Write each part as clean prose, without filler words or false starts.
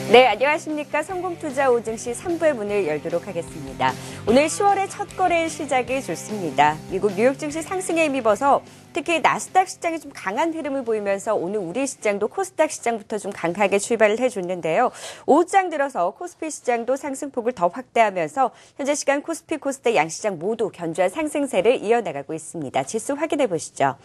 네, 안녕하십니까. 성공투자 오증시 3부의 문을 열도록 하겠습니다. 오늘 10월의 첫 거래일 시작이 좋습니다. 미국 뉴욕 증시 상승에 힘입어서 특히 나스닥 시장이 좀 강한 흐름을 보이면서 오늘 우리 시장도 코스닥 시장부터 좀 강하게 출발을 해줬는데요. 오후장 들어서 코스피 시장도 상승폭을 더 확대하면서 현재 시간 코스피, 코스닥 양시장 모두 견조한 상승세를 이어나가고 있습니다. 지수 확인해 보시죠.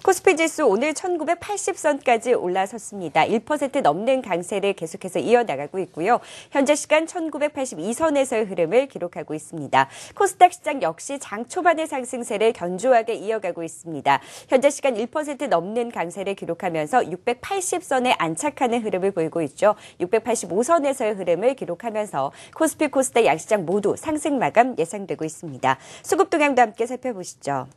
코스피 지수 오늘 1980선까지 올라섰습니다. 1% 넘는 강세를 계속해서 이어나가고 있고요. 현재 시간 1982선에서의 흐름을 기록하고 있습니다. 코스닥 시장 역시 장 초반의 상승세를 견조하게 이어가고 있습니다. 현재 시간 1% 넘는 강세를 기록하면서 680선에 안착하는 흐름을 보이고 있죠. 685선에서의 흐름을 기록하면서 코스피, 코스닥 양시장 모두 상승 마감 예상되고 있습니다. 수급 동향도 함께 살펴보시죠.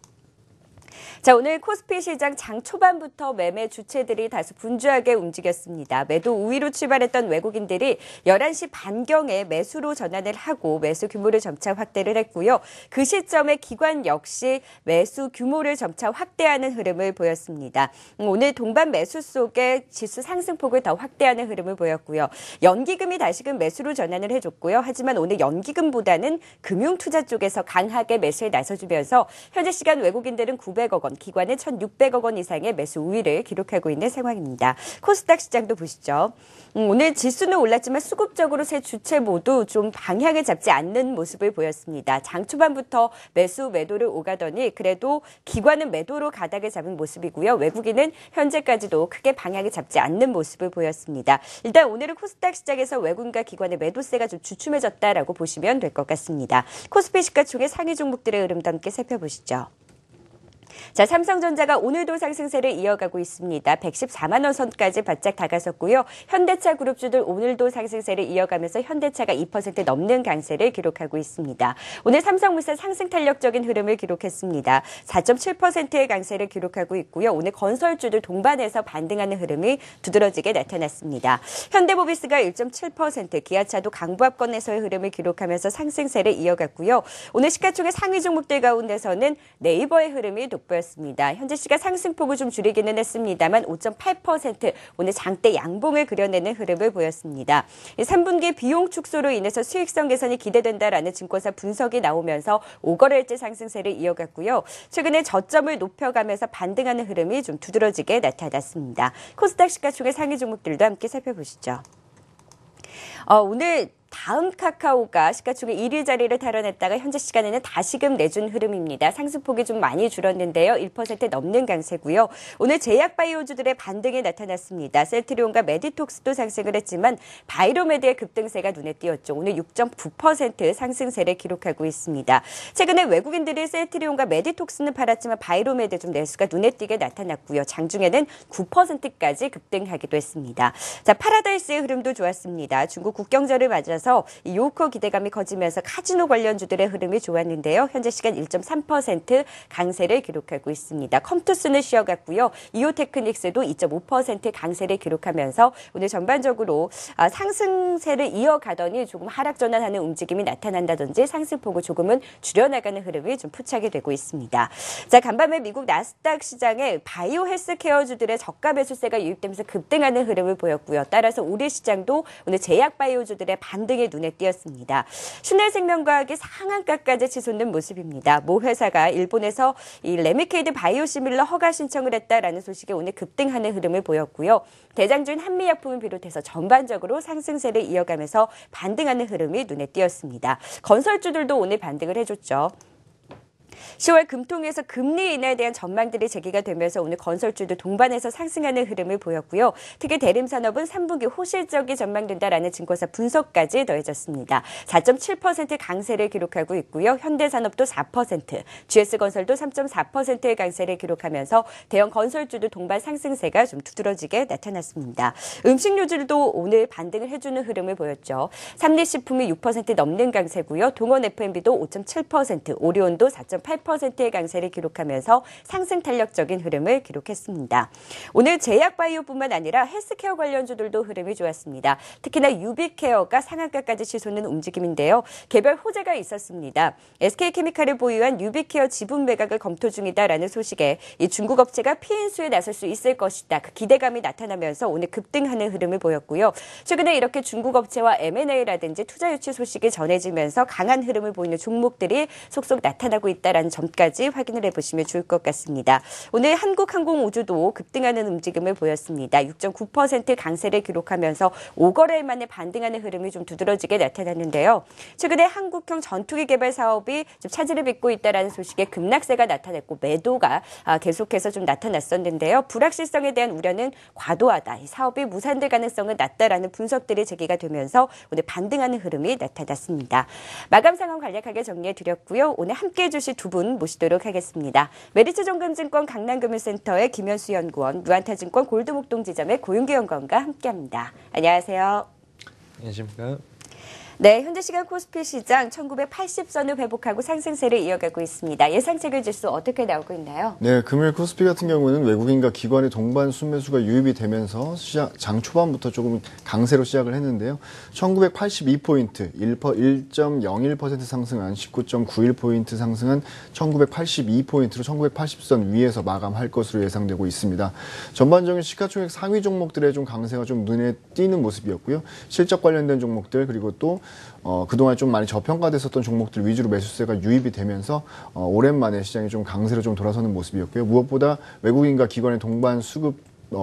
자, 오늘 코스피 시장 장 초반부터 매매 주체들이 다소 분주하게 움직였습니다. 매도 우위로 출발했던 외국인들이 11시 반경에 매수로 전환을 하고 매수 규모를 점차 확대를 했고요. 그 시점에 기관 역시 매수 규모를 점차 확대하는 흐름을 보였습니다. 오늘 동반 매수 속에 지수 상승폭을 더 확대하는 흐름을 보였고요. 연기금이 다시금 매수로 전환을 해줬고요. 하지만 오늘 연기금보다는 금융투자 쪽에서 강하게 매수에 나서주면서 현재 시간 외국인들은 900억 원, 기관은 1,600억 원 이상의 매수 우위를 기록하고 있는 상황입니다. 코스닥 시장도 보시죠. 오늘 지수는 올랐지만 수급적으로 세 주체 모두 좀 방향을 잡지 않는 모습을 보였습니다. 장 초반부터 매수 매도를 오가더니 그래도 기관은 매도로 가닥을 잡은 모습이고요. 외국인은 현재까지도 크게 방향을 잡지 않는 모습을 보였습니다. 일단 오늘은 코스닥 시장에서 외국인과 기관의 매도세가 좀 주춤해졌다라고 보시면 될 것 같습니다. 코스피 시가총액 상위 종목들의 흐름도 함께 살펴보시죠. 자, 삼성전자가 오늘도 상승세를 이어가고 있습니다. 114만 원 선까지 바짝 다가섰고요. 현대차 그룹주들 오늘도 상승세를 이어가면서 현대차가 2% 넘는 강세를 기록하고 있습니다. 오늘 삼성물산 상승 탄력적인 흐름을 기록했습니다. 4.7%의 강세를 기록하고 있고요. 오늘 건설주들 동반해서 반등하는 흐름이 두드러지게 나타났습니다. 현대모비스가 1.7%, 기아차도 강부합권에서의 흐름을 기록하면서 상승세를 이어갔고요. 오늘 시가총액 상위 종목들 가운데서는 네이버의 흐름이 돋보였습니다. 현재 시가 상승폭을 좀 줄이기는 했습니다만 5.8% 오늘 장대 양봉을 그려내는 흐름을 보였습니다. 3분기 비용 축소로 인해서 수익성 개선이 기대된다라는 증권사 분석이 나오면서 5거래일째 상승세를 이어갔고요. 최근에 저점을 높여가면서 반등하는 흐름이 좀 두드러지게 나타났습니다. 코스닥 시가총액 상위 종목들도 함께 살펴보시죠. 오늘 다음 카카오가 시가총액 1위 자리를 탈환했다가 현재 시간에는 다시금 내준 흐름입니다. 상승폭이 좀 많이 줄었는데요. 1% 넘는 강세고요. 오늘 제약바이오주들의 반등이 나타났습니다. 셀트리온과 메디톡스도 상승을 했지만 바이로메드의 급등세가 눈에 띄었죠. 오늘 6.9% 상승세를 기록하고 있습니다. 최근에 외국인들이 셀트리온과 메디톡스는 팔았지만 바이로메드 좀 매수가 눈에 띄게 나타났고요. 장중에는 9%까지 급등하기도 했습니다. 자, 파라다이스의 흐름도 좋았습니다. 중국 국경절을 맞아서 이 요코 기대감이 커지면서 카지노 관련주들의 흐름이 좋았는데요. 현재 시간 1.3% 강세를 기록하고 있습니다. 컴투스는 쉬어갔고요. 이오테크닉스도 2.5% 강세를 기록하면서 오늘 전반적으로 상승세를 이어가더니 조금 하락 전환하는 움직임이 나타난다든지 상승폭을 조금은 줄여나가는 흐름이 좀 포착이 되고 있습니다. 자, 간밤에 미국 나스닥 시장에 바이오 헬스케어주들의 저가 매수세가 유입되면서 급등하는 흐름을 보였고요. 따라서 우리 시장도 오늘 제약바이오주들의 반등이 눈에 띄었습니다. 슈넬생명과학이 상한가까지 치솟는 모습입니다. 모 회사가 일본에서 이 레미케이드 바이오시밀러 허가 신청을 했다라는 소식에 오늘 급등하는 흐름을 보였고요. 대장주인 한미약품을 비롯해서 전반적으로 상승세를 이어가면서 반등하는 흐름이 눈에 띄었습니다. 건설주들도 오늘 반등을 해줬죠. 10월 금통에서 금리 인하에 대한 전망들이 제기가 되면서 오늘 건설주도 동반해서 상승하는 흐름을 보였고요. 특히 대림산업은 3분기 호실적이 전망된다라는 증권사 분석까지 더해졌습니다. 4.7% 강세를 기록하고 있고요. 현대산업도 4%, GS건설도 3.4%의 강세를 기록하면서 대형 건설주도 동반 상승세가 좀 두드러지게 나타났습니다. 음식료주도 오늘 반등을 해주는 흐름을 보였죠. 삼리식품이 6% 넘는 강세고요. 동원 F&B도 5.7%, 오리온도 4.8% 0.8%의 강세를 기록하면서 상승 탄력적인 흐름을 기록했습니다. 오늘 제약바이오뿐만 아니라 헬스케어 관련주들도 흐름이 좋았습니다. 특히나 유비케어가 상한가까지 치솟는 움직임인데요. 개별 호재가 있었습니다. SK케미칼을 보유한 유비케어 지분 매각을 검토 중이다라는 소식에 이 중국 업체가 피인수에 나설 수 있을 것이다. 그 기대감이 나타나면서 오늘 급등하는 흐름을 보였고요. 최근에 이렇게 중국 업체와 M&A라든지 투자 유치 소식이 전해지면서 강한 흐름을 보이는 종목들이 속속 나타나고 있다는 점까지 확인을 해보시면 좋을 것 같습니다. 오늘 한국항공우주도 급등하는 움직임을 보였습니다. 6.9% 강세를 기록하면서 5거래일 만에 반등하는 흐름이 좀 두드러지게 나타났는데요. 최근에 한국형 전투기 개발 사업이 좀 차질을 빚고 있다는 소식에 급락세가 나타났고 매도가 계속해서 좀 나타났었는데요. 불확실성에 대한 우려는 과도하다. 이 사업이 무산될 가능성은 낮다라는 분석들이 제기가 되면서 오늘 반등하는 흐름이 나타났습니다. 마감 상황 간략하게 정리해드렸고요. 오늘 함께해 주실 두 분 모시도록 하겠습니다. 메리츠정금증권 강남금융센터의 김현수 연구원, 루안타증권 골드목동 지점의 고윤기 연구원과 함께합니다. 안녕하세요. 안녕하십니까. 네, 현재 시간 코스피 시장 1980선을 회복하고 상승세를 이어가고 있습니다. 예상책을 지수 어떻게 나오고 있나요? 네, 금요일 코스피 같은 경우에는 외국인과 기관의 동반 순매수가 유입이 되면서 장 초반부터 조금 강세로 시작을 했는데요. 1982포인트, 1.01% 상승한 19.91포인트 상승한 1982포인트로 1980선 위에서 마감할 것으로 예상되고 있습니다. 전반적인 시가총액 상위 종목들의 좀 강세가 좀 눈에 띄는 모습이었고요. 실적 관련된 종목들 그리고 또 그동안 좀 많이 저평가됐었던 종목들 위주로 매수세가 유입이 되면서 오랜만에 시장이 좀 강세로 좀 돌아서는 모습이었고요. 무엇보다 외국인과 기관의 동반 수급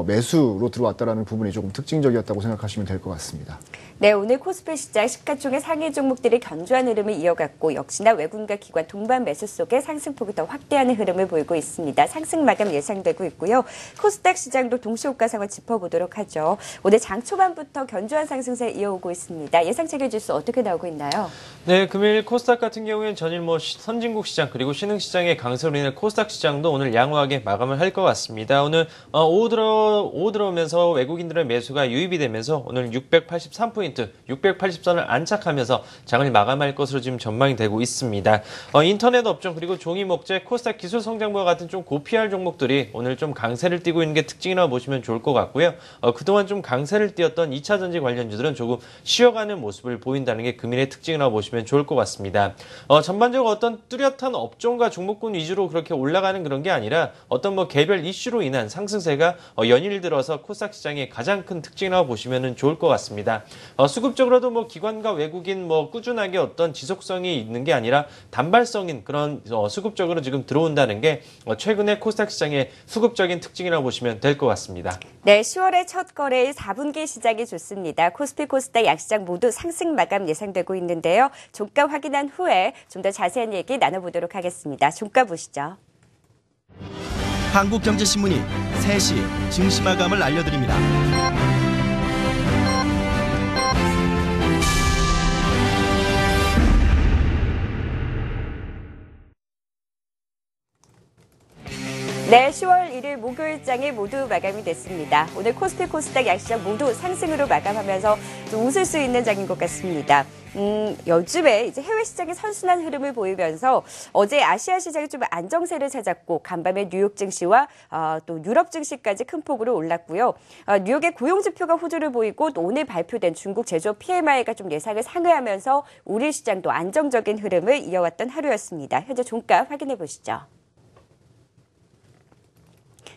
매수로 들어왔다라는 부분이 조금 특징적이었다고 생각하시면 될 것 같습니다. 네, 오늘 코스피 시장 시가총액 상위 종목들이 견조한 흐름을 이어갔고 역시나 외국인과 기관 동반 매수 속에 상승폭이 더 확대하는 흐름을 보이고 있습니다. 상승 마감 예상되고 있고요. 코스닥 시장도 동시호가 상황 짚어보도록 하죠. 오늘 장 초반부터 견조한 상승세 이어오고 있습니다. 예상체계 지수 어떻게 나오고 있나요? 네, 금요일 코스닥 같은 경우에는 전일 선진국 시장 그리고 신흥시장의 강세로 인해 코스닥 시장도 오늘 양호하게 마감을 할 것 같습니다. 오늘 오후 들어오면서 외국인들의 매수가 유입이 되면서 오늘 683포인트 680선을 안착하면서 장을 마감할 것으로 지금 전망이 되고 있습니다. 인터넷 업종 그리고 종이 목재, 코스닥 기술 성장부와 같은 좀 고PR 종목들이 오늘 좀 강세를 띠고 있는 게 특징이라고 보시면 좋을 것 같고요. 그동안 좀 강세를 띠었던 2차 전지 관련주들은 조금 쉬어가는 모습을 보인다는 게 금일의 특징이라고 보시면 좋을 것 같습니다. 전반적으로 어떤 뚜렷한 업종과 종목군 위주로 그렇게 올라가는 그런 게 아니라 어떤 개별 이슈로 인한 상승세가 연일 들어서 코스닥 시장의 가장 큰 특징이라고 보시면 좋을 것 같습니다. 수급적으로도 기관과 외국인 꾸준하게 어떤 지속성이 있는 게 아니라 단발성인 그런 수급적으로 지금 들어온다는 게 최근의 코스닥 시장의 수급적인 특징이라고 보시면 될 것 같습니다. 네, 10월의 첫 거래일 4분기 시작이 좋습니다. 코스피, 코스닥, 약시장 모두 상승 마감 예상되고 있는데요. 종가 확인한 후에 좀 더 자세한 얘기 나눠보도록 하겠습니다. 종가 보시죠. 한국경제신문이 3시 증시 마감을 알려드립니다. 네, 10월 1일 목요일장이 모두 마감이 됐습니다. 오늘 코스피, 코스닥, 약시장 모두 상승으로 마감하면서 좀 웃을 수 있는 장인 것 같습니다. 요즘에 이제 해외 시장이 선순환 흐름을 보이면서 어제 아시아 시장이 좀 안정세를 찾았고 간밤에 뉴욕 증시와 또 유럽 증시까지 큰 폭으로 올랐고요. 뉴욕의 고용 지표가 호조를 보이고 또 오늘 발표된 중국 제조업 PMI가 좀 예상을 상회하면서 우리 시장도 안정적인 흐름을 이어왔던 하루였습니다. 현재 종가 확인해 보시죠.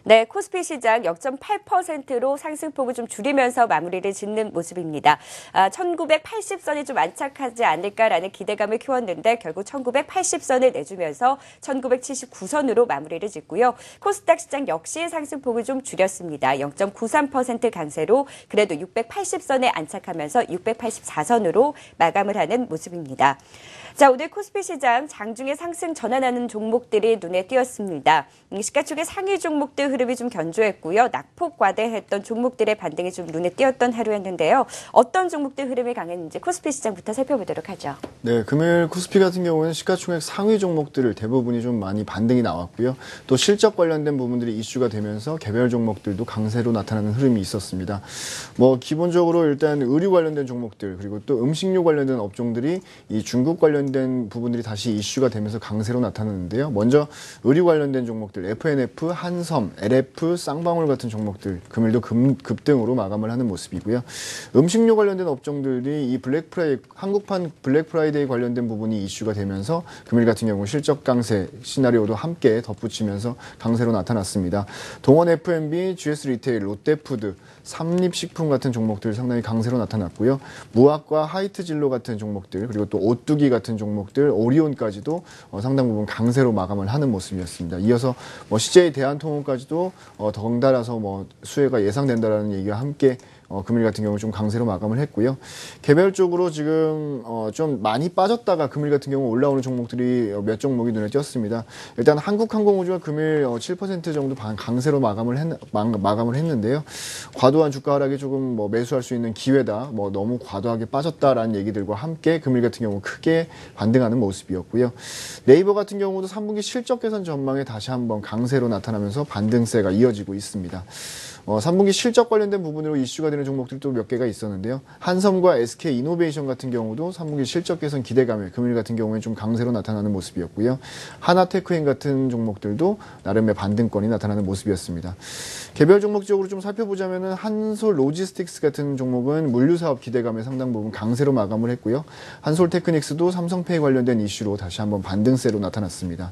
네, 코스피 시장 0.8%로 상승폭을 좀 줄이면서 마무리를 짓는 모습입니다. 1980선이 좀 안착하지 않을까라는 기대감을 키웠는데 결국 1980선을 내주면서 1979선으로 마무리를 짓고요. 코스닥 시장 역시 상승폭을 좀 줄였습니다. 0.93% 강세로 그래도 680선에 안착하면서 684선으로 마감을 하는 모습입니다. 자, 오늘 코스피 시장 장중에 상승 전환하는 종목들이 눈에 띄었습니다. 시가총액 상위 종목들 흐름이 좀 견조했고요. 낙폭 과대했던 종목들의 반등이 좀 눈에 띄었던 하루였는데요. 어떤 종목들 흐름이 강했는지 코스피 시장부터 살펴보도록 하죠. 네, 금요일 코스피 같은 경우는 시가총액 상위 종목들을 대부분이 좀 많이 반등이 나왔고요. 또 실적 관련된 부분들이 이슈가 되면서 개별 종목들도 강세로 나타나는 흐름이 있었습니다. 뭐 기본적으로 일단 의류 관련된 종목들 그리고 또 음식료 관련된 업종들이 이 중국 관련된 부분들이 다시 이슈가 되면서 강세로 나타나는데요. 먼저 의류 관련된 종목들 FNF, 한섬, LF, 쌍방울 같은 종목들 금일도 급등으로 마감을 하는 모습이고요. 음식료 관련된 업종들이 이 한국판 블랙 프라이데이 관련된 부분이 이슈가 되면서 금일 같은 경우 실적 강세 시나리오도 함께 덧붙이면서 강세로 나타났습니다. 동원 F&B, GS 리테일, 롯데푸드, 삼립식품 같은 종목들 상당히 강세로 나타났고요. 무학과 하이트진로 같은 종목들 그리고 또 오뚜기 같은 종목들 오리온까지도 상당 부분 강세로 마감을 하는 모습이었습니다. 이어서 뭐 CJ 대한통운까지도 덩달아서 뭐 수혜가 예상된다라는 얘기와 함께 금일 같은 경우 좀 강세로 마감을 했고요. 개별적으로 지금 좀 많이 빠졌다가 금일 같은 경우 올라오는 종목들이 몇 종목이 눈에 띄었습니다. 일단 한국항공우주가 금일 7% 정도 강세로 마감을 했는데요. 과도한 주가 하락이 조금 뭐 매수할 수 있는 기회다. 뭐 너무 과도하게 빠졌다라는 얘기들과 함께 금일 같은 경우 크게 반등하는 모습이었고요. 네이버 같은 경우도 3분기 실적 개선 전망에 다시 한번 강세로 나타나면서 반등세가 이어지고 있습니다. 3분기 실적 관련된 부분으로 이슈가 되는 종목들도 몇 개가 있었는데요. 한섬과 SK이노베이션 같은 경우도 3분기 실적 개선 기대감에 금일 같은 경우에 좀 강세로 나타나는 모습이었고요. 하나테크행 같은 종목들도 나름의 반등권이 나타나는 모습이었습니다. 개별 종목적으로 좀 살펴보자면은 한솔 로지스틱스 같은 종목은 물류 사업 기대감에 상당 부분 강세로 마감을 했고요. 한솔 테크닉스도 삼성페이 관련된 이슈로 다시 한번 반등세로 나타났습니다.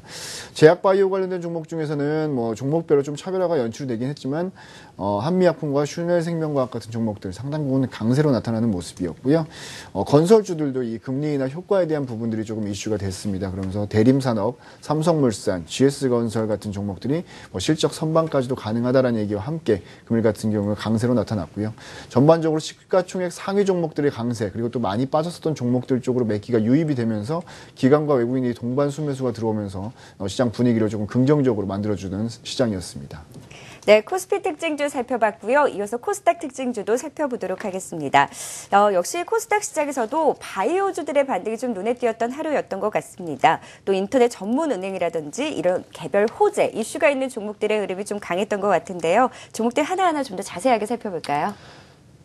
제약바이오 관련된 종목 중에서는 뭐 종목별로 좀 차별화가 연출되긴 했지만 한미약품과 슈넬생명과학 같은 종목들 상당 부분 강세로 나타나는 모습이었고요. 건설주들도 이 금리 인하 효과에 대한 부분들이 조금 이슈가 됐습니다. 그러면서 대림산업, 삼성물산, GS건설 같은 종목들이 뭐 실적 선방까지도 가능하다라는 얘기와 함께 금일 같은 경우 강세로 나타났고요. 전반적으로 시가총액 상위 종목들의 강세 그리고 또 많이 빠졌었던 종목들 쪽으로 매기가 유입이 되면서 기관과 외국인이 동반 수매수가 들어오면서 시장 분위기를 조금 긍정적으로 만들어주는 시장이었습니다. 네, 코스피 특징주 살펴봤고요. 이어서 코스닥 특징주도 살펴보도록 하겠습니다. 역시 코스닥 시장에서도 바이오주들의 반등이 좀 눈에 띄었던 하루였던 것 같습니다. 또 인터넷 전문 은행이라든지 이런 개별 호재, 이슈가 있는 종목들의 흐름이 좀 강했던 것 같은데요. 종목들 하나하나 좀 더 자세하게 살펴볼까요?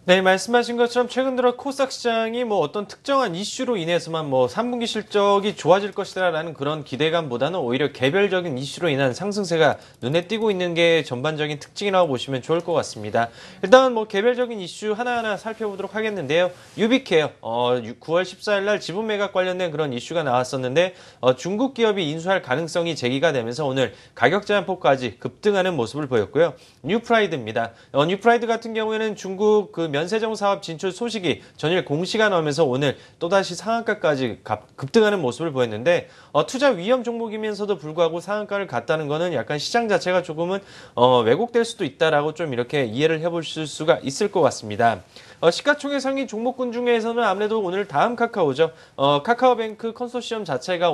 네, 말씀하신 것처럼 최근 들어 코스닥 시장이 뭐 어떤 특정한 이슈로 인해서만 뭐 3분기 실적이 좋아질 것이다라는 그런 기대감보다는 오히려 개별적인 이슈로 인한 상승세가 눈에 띄고 있는 게 전반적인 특징이라고 보시면 좋을 것 같습니다. 일단 뭐 개별적인 이슈 하나하나 살펴보도록 하겠는데요. 유비케어 9월 14일 날 지분 매각 관련된 그런 이슈가 나왔었는데 중국 기업이 인수할 가능성이 제기가 되면서 오늘 가격 제한폭까지 급등하는 모습을 보였고요. 뉴프라이드입니다. 뉴프라이드 같은 경우에는 중국 그 면세점 사업 진출 소식이 전일 공시가 나오면서 오늘 또다시 상한가까지 급등하는 모습을 보였는데 투자 위험 종목이면서도 불구하고 상한가를 갔다는 것은 약간 시장 자체가 조금은 왜곡될 수도 있다라고 좀 이렇게 이해를 해보실 수가 있을 것 같습니다. 시가총액 상위 종목군 중에서는 아무래도 오늘 다음 카카오죠. 카카오뱅크 컨소시엄 자체가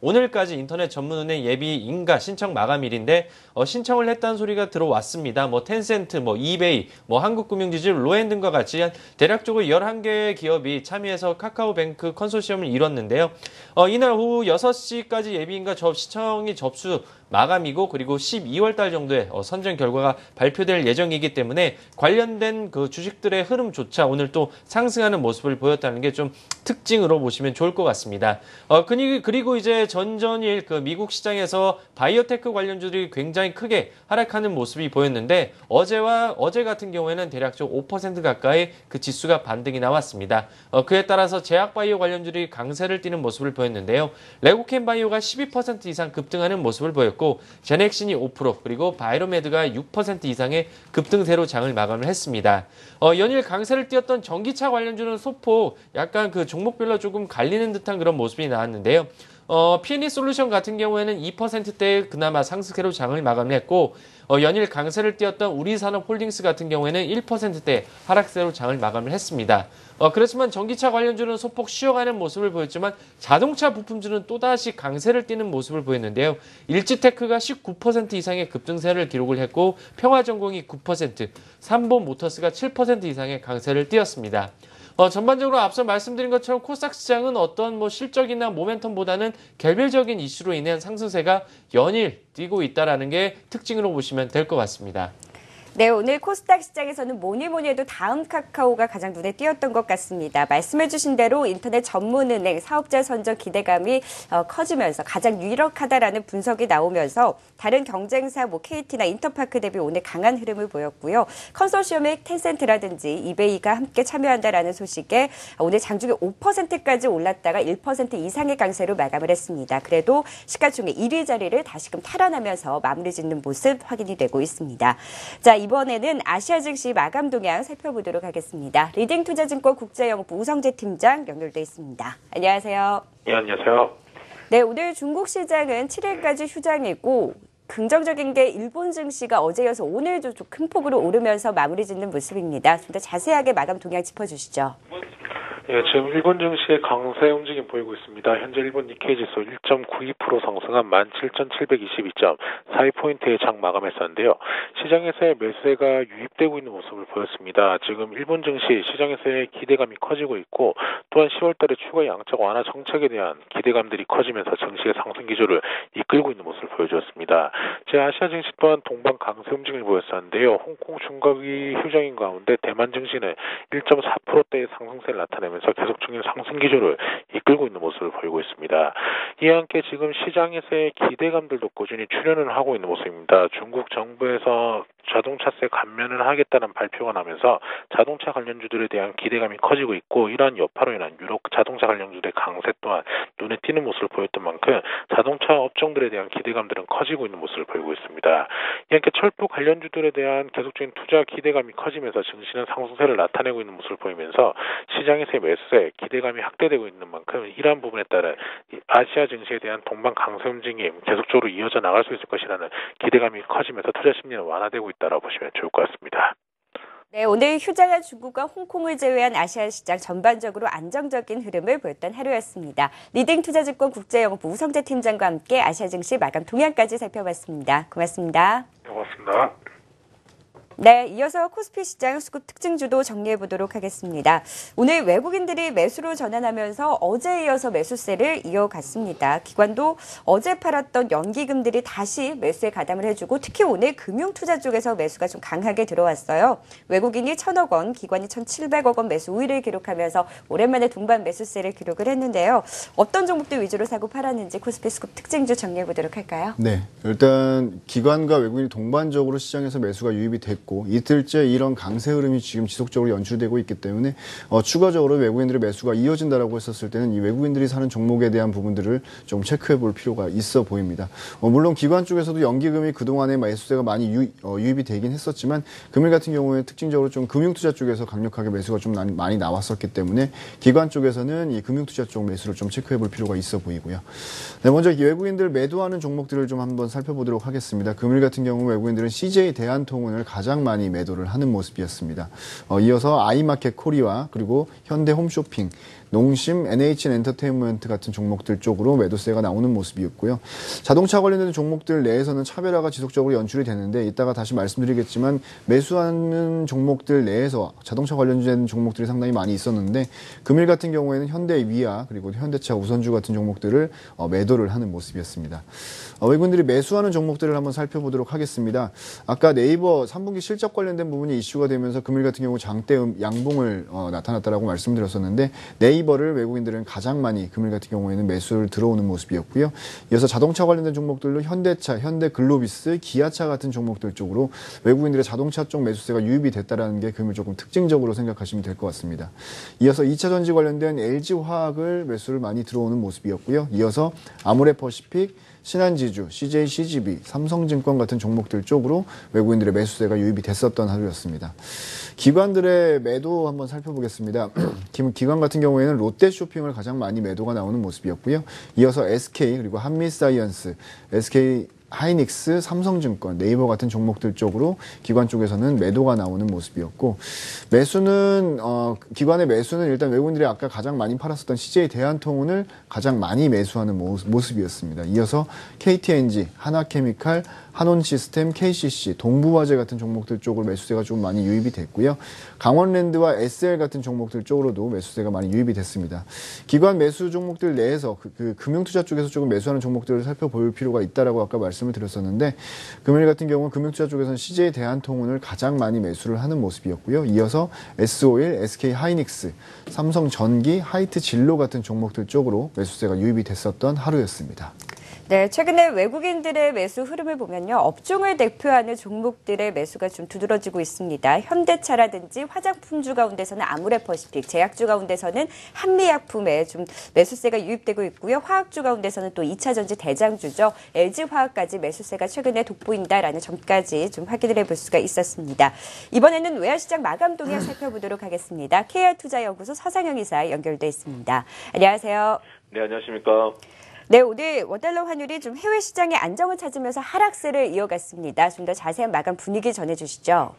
오늘까지 인터넷 전문은행 예비 인가 신청 마감일인데 신청을 했다는 소리가 들어왔습니다. 뭐 텐센트, 뭐 이베이, 뭐 한국금융지주, 로엔 등과 같이 대략적으로 11개의 기업이 참여해서 카카오뱅크 컨소시엄을 이뤘는데요. 이날 오후 6시까지 예비 인가 신청이 접수 마감이고 그리고 12월 달 정도에 선정 결과가 발표될 예정이기 때문에 관련된 그 주식들의 흐름조차 오늘 또 상승하는 모습을 보였다는 게 좀 특징으로 보시면 좋을 것 같습니다. 그리고 이제 전전일 그 미국 시장에서 바이오테크 관련주들이 굉장히 크게 하락하는 모습이 보였는데 어제 같은 경우에는 대략적 5% 가까이 그 지수가 반등이 나왔습니다. 그에 따라서 제약바이오 관련주들이 강세를 띠는 모습을 보였는데요. 레고캠 바이오가 12% 이상 급등하는 모습을 보였고 제넥신이 5% 그리고 바이로메드가 6% 이상의 급등세로 장을 마감을 했습니다. 연일 강세를 띄었던 전기차 관련주는 소폭 약간 그 종목별로 조금 갈리는 듯한 그런 모습이 나왔는데요. P&E 솔루션 같은 경우에는 2%대의 그나마 상승세로 장을 마감했고 연일 강세를 띄었던 우리산업홀딩스 같은 경우에는 1%대 하락세로 장을 마감을 했습니다. 그렇지만 전기차 관련주는 소폭 쉬어가는 모습을 보였지만 자동차 부품주는 또다시 강세를 띠는 모습을 보였는데요. 일지테크가 19% 이상의 급등세를 기록을 했고 평화전공이 9%, 삼보모터스가 7% 이상의 강세를 띄었습니다. 전반적으로 앞서 말씀드린 것처럼 코스닥 시장은 어떤 실적이나 모멘텀보다는 개별적인 이슈로 인한 상승세가 연일 띄고 있다는 게 특징으로 보시면 될 것 같습니다. 네, 오늘 코스닥 시장에서는 뭐니 해도 다음 카카오가 가장 눈에 띄었던 것 같습니다. 말씀해주신 대로 인터넷 전문은행 사업자 선정 기대감이 커지면서 가장 유력하다라는 분석이 나오면서 다른 경쟁사 KT나 인터파크 대비 오늘 강한 흐름을 보였고요. 컨소시엄의 텐센트라든지 이베이가 함께 참여한다라는 소식에 오늘 장중에 5%까지 올랐다가 1% 이상의 강세로 마감을 했습니다. 그래도 시가총액 1위 자리를 다시금 탈환하면서 마무리 짓는 모습 확인이 되고 있습니다. 자, 이번에는 아시아 증시 마감 동향 살펴보도록 하겠습니다. 리딩투자증권 국제영업부 우성재 팀장 연결돼 있습니다. 안녕하세요. 네, 안녕하세요. 네, 오늘 중국 시장은 7일까지 휴장이고 긍정적인 게 일본 증시가 어제 이어서 오늘도 좀 큰 폭으로 오르면서 마무리 짓는 모습입니다. 좀 더 자세하게 마감 동향 짚어주시죠. 예, 지금 일본 증시의 강세 움직임 보이고 있습니다. 현재 일본 니케이 지수 1.92% 상승한 17,722.42포인트의 장 마감했었는데요. 시장에서의 매수세가 유입되고 있는 모습을 보였습니다. 지금 일본 증시 시장에서의 기대감이 커지고 있고 또한 10월 달에 추가 양적 완화 정책에 대한 기대감들이 커지면서 증시의 상승 기조를 이끌고 있는 모습을 보여주었습니다. 제 아시아 증시 또한 동반 강세 움직임을 보였었는데요. 홍콩 중국이 휴장인 가운데 대만 증시는 1.4%대의 상승세를 나타내면서 계속적인 상승 기조를 이끌고 있는 모습을 보이고 있습니다. 이와 함께 지금 시장에서의 기대감들도 꾸준히 출현을 하고 있는 모습입니다. 중국 정부에서 자동차세 감면을 하겠다는 발표가 나면서 자동차 관련주들에 대한 기대감이 커지고 있고 이러한 여파로 인한 유럽 자동차 관련주들의 강세 또한 눈에 띄는 모습을 보였던 만큼 자동차 업종들에 대한 기대감들은 커지고 있는 모습을 보이고 있습니다. 이렇게 철도 관련주들에 대한 계속적인 투자 기대감이 커지면서 증시는 상승세를 나타내고 있는 모습을 보이면서 시장에서의 매수세 기대감이 확대되고 있는 만큼 이러한 부분에 따라 아시아 증시에 대한 동반 강세 움직임 계속적으로 이어져 나갈 수 있을 것이라는 기대감이 커지면서 투자 심리는 완화되고 있다고 보시면 좋을 것 같습니다. 네, 오늘 휴장한 중국과 홍콩을 제외한 아시아 시장 전반적으로 안정적인 흐름을 보였던 하루였습니다. 리딩투자증권 국제영업부 우성재 팀장과 함께 아시아 증시 마감 동향까지 살펴봤습니다. 고맙습니다. 네, 고맙습니다. 네, 이어서 코스피 시장 수급 특징주도 정리해보도록 하겠습니다. 오늘 외국인들이 매수로 전환하면서 어제에 이어서 매수세를 이어갔습니다. 기관도 어제 팔았던 연기금들이 다시 매수에 가담을 해주고 특히 오늘 금융투자 쪽에서 매수가 좀 강하게 들어왔어요. 외국인이 1,000억 원, 기관이 1,700억 원 매수 우위를 기록하면서 오랜만에 동반 매수세를 기록을 했는데요. 어떤 종목들 위주로 사고 팔았는지 코스피 수급 특징주 정리해보도록 할까요? 네, 일단 기관과 외국인이 동반적으로 시장에서 매수가 유입이 됐고 이틀째 이런 강세 흐름이 지금 지속적으로 연출되고 있기 때문에 추가적으로 외국인들의 매수가 이어진다라고 했었을 때는 이 외국인들이 사는 종목에 대한 부분들을 좀 체크해 볼 필요가 있어 보입니다. 물론 기관 쪽에서도 연기금이 그동안에 매수세가 많이 유입이 되긴 했었지만 금일 같은 경우에 특징적으로 좀 금융투자 쪽에서 강력하게 매수가 좀 많이 나왔었기 때문에 기관 쪽에서는 이 금융투자 쪽 매수를 좀 체크해 볼 필요가 있어 보이고요. 네, 먼저 이 외국인들 매도하는 종목들을 좀 한번 살펴보도록 하겠습니다. 금일 같은 경우 외국인들은 CJ 대한통운을 가장 많이 매도를 하는 모습이었습니다. 이어서 아이마켓 코리아 그리고 현대 홈쇼핑, 농심, NHN 엔터테인먼트 같은 종목들 쪽으로 매도세가 나오는 모습이었고요. 자동차 관련된 종목들 내에서는 차별화가 지속적으로 연출이 되는데 이따가 다시 말씀드리겠지만 매수하는 종목들 내에서 자동차 관련된 종목들이 상당히 많이 있었는데 금일 같은 경우에는 현대 위아 그리고 현대차 우선주 같은 종목들을 매도를 하는 모습이었습니다. 외국인들이 매수하는 종목들을 한번 살펴보도록 하겠습니다. 아까 네이버 3분기 실적 관련된 부분이 이슈가 되면서 금일 같은 경우 장대 양봉을 나타났다라고 말씀드렸었는데 네이버를 외국인들은 가장 많이 금일 같은 경우에는 매수를 들어오는 모습이었고요. 이어서 자동차 관련된 종목들로 현대차, 현대글로비스, 기아차 같은 종목들 쪽으로 외국인들의 자동차 쪽 매수세가 유입이 됐다라는 게 금일 조금 특징적으로 생각하시면 될 것 같습니다. 이어서 2차 전지 관련된 LG화학을 매수를 많이 들어오는 모습이었고요. 이어서 아모레퍼시픽, 신한지주, CJ CGV, 삼성증권 같은 종목들 쪽으로 외국인들의 매수세가 유입이 됐었던 하루였습니다. 기관들의 매도 한번 살펴보겠습니다. 기관 같은 경우에는 롯데쇼핑을 가장 많이 매도가 나오는 모습이었고요. 이어서 SK 그리고 한미사이언스, SK 하이닉스, 삼성증권, 네이버 같은 종목들 쪽으로 기관 쪽에서는 매도가 나오는 모습이었고, 매수는 기관의 매수는 일단 외국인들이 아까 가장 많이 팔았었던 CJ 대한통운을 가장 많이 매수하는 모습이었습니다. 이어서 KTNG, 하나케미칼, 한온시스템, KCC, 동부화재 같은 종목들 쪽으로 매수세가 좀 많이 유입이 됐고요. 강원랜드와 SL 같은 종목들 쪽으로도 매수세가 많이 유입이 됐습니다. 기관 매수 종목들 내에서 그 금융투자 쪽에서 조금 매수하는 종목들을 살펴볼 필요가 있다라고 아까 말씀을 드렸었는데, 금일 같은 경우는 금융투자 쪽에서는 CJ 대한통운을 가장 많이 매수를 하는 모습이었고요. 이어서 S-오일, SK 하이닉스, 삼성전기, 하이트진로 같은 종목들 쪽으로 매수세가 유입이 됐었던 하루였습니다. 네, 최근에 외국인들의 매수 흐름을 보면요. 업종을 대표하는 종목들의 매수가 좀 두드러지고 있습니다. 현대차라든지 화장품주 가운데서는 아모레퍼시픽, 제약주 가운데서는 한미약품에 좀 매수세가 유입되고 있고요. 화학주 가운데서는 또 2차전지 대장주죠. LG화학까지 매수세가 최근에 돋보인다라는 점까지 좀 확인을 해볼 수가 있었습니다. 이번에는 외환시장 마감 동향 살펴보도록 하겠습니다. KR투자연구소 서상영 이사 연결돼 있습니다. 안녕하세요. 네, 안녕하십니까. 네, 오늘 원달러 환율이 좀 해외 시장의 안정을 찾으면서 하락세를 이어갔습니다. 좀 더 자세한 마감 분위기 전해주시죠.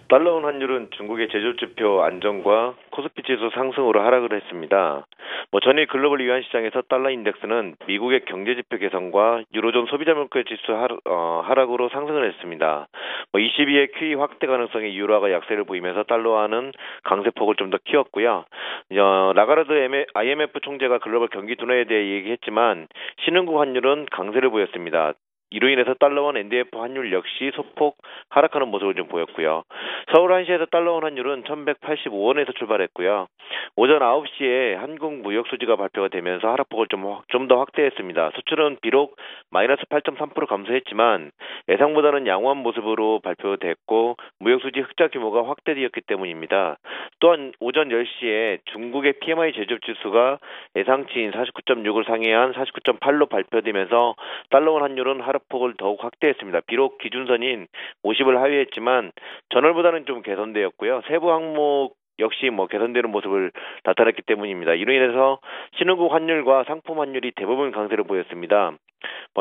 달러원 환율은 중국의 제조지표 안정과 코스피 지수 상승으로 하락을 했습니다. 전일 글로벌 위안 시장에서 달러 인덱스는 미국의 경제지표 개선과 유로존 소비자 물가 지수 하락으로 상승을 했습니다. 22의 QE 확대 가능성의 유로화가 약세를 보이면서 달러화는 강세폭을 좀 더 키웠고요. 라가르드 IMF 총재가 글로벌 경기 둔화에 대해 얘기했지만 신흥국 환율은 강세를 보였습니다. 이로 인해서 달러원 NDF 환율 역시 소폭 하락하는 모습을 좀 보였고요. 서울 한시에서 달러원 환율은 1185원에서 출발했고요. 오전 9시에 한국 무역수지가 발표가 되면서 하락폭을 좀 더 확대했습니다. 수출은 비록 마이너스 8.3% 감소했지만 예상보다는 양호한 모습으로 발표됐고 무역수지 흑자 규모가 확대되었기 때문입니다. 또한 오전 10시에 중국의 PMI 제조지수가 예상치인 49.6을 상회한 49.8로 발표되면서 달러원 환율은 하락폭을 더욱 확대했습니다. 비록 기준선인 50을 하회했지만 전월보다는 좀 개선되었고요. 세부 항목 역시 개선되는 모습을 나타냈기 때문입니다. 이로 인해서 신흥국 환율과 상품 환율이 대부분 강세를 보였습니다.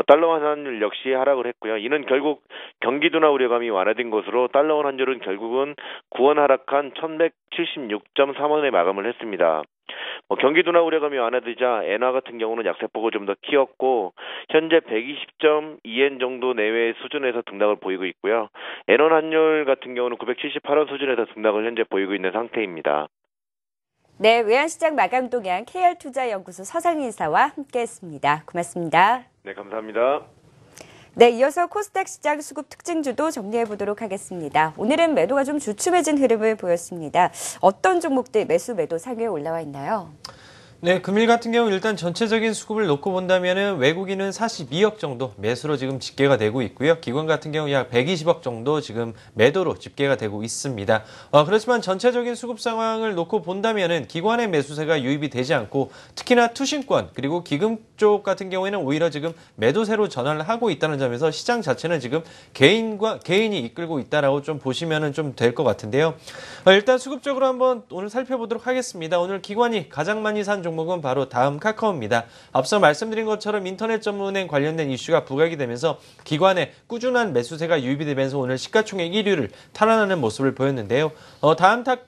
달러원 환율 역시 하락을 했고요. 이는 결국 경기 둔화 우려감이 완화된 것으로 달러원 환율은 결국은 9원 하락한 1176.3원에 마감을 했습니다. 경기 둔화 우려감이 완화되자 엔화 같은 경우는 약세폭을 좀 더 키웠고 현재 120.2엔 정도 내외의 수준에서 등락을 보이고 있고요. 엔원 환율 같은 경우는 978원 수준에서 등락을 현재 보이고 있는 상태입니다. 네, 외환시장 마감 동향 KR투자연구소 서상영 이사와 함께했습니다. 고맙습니다. 네, 감사합니다. 네, 이어서 코스닥 시장 수급 특징주도 정리해보도록 하겠습니다. 오늘은 매도가 좀 주춤해진 흐름을 보였습니다. 어떤 종목들 매도 상위에 올라와 있나요? 네, 금일 같은 경우 일단 전체적인 수급을 놓고 본다면은 외국인은 42억 정도 매수로 지금 집계가 되고 있고요. 기관 같은 경우 약 120억 정도 지금 매도로 집계가 되고 있습니다. 그렇지만 전체적인 수급 상황을 놓고 본다면은 기관의 매수세가 유입이 되지 않고 특히나 투신권 그리고 기금 쪽 같은 경우에는 오히려 지금 매도세로 전환을 하고 있다는 점에서 시장 자체는 지금 개인이 이끌고 있다라고 좀 보시면은 좀 될 것 같은데요. 일단 수급적으로 한번 오늘 살펴보도록 하겠습니다. 오늘 기관이 가장 많이 산 종목은 바로 다음 카카오입니다. 앞서 말씀드린 것처럼 인터넷 전문은행 관련된 이슈가 부각이 되면서 기관의 꾸준한 매수세가 유입이 되면서 오늘 시가총액 1위를 탈환하는 모습을 보였는데요.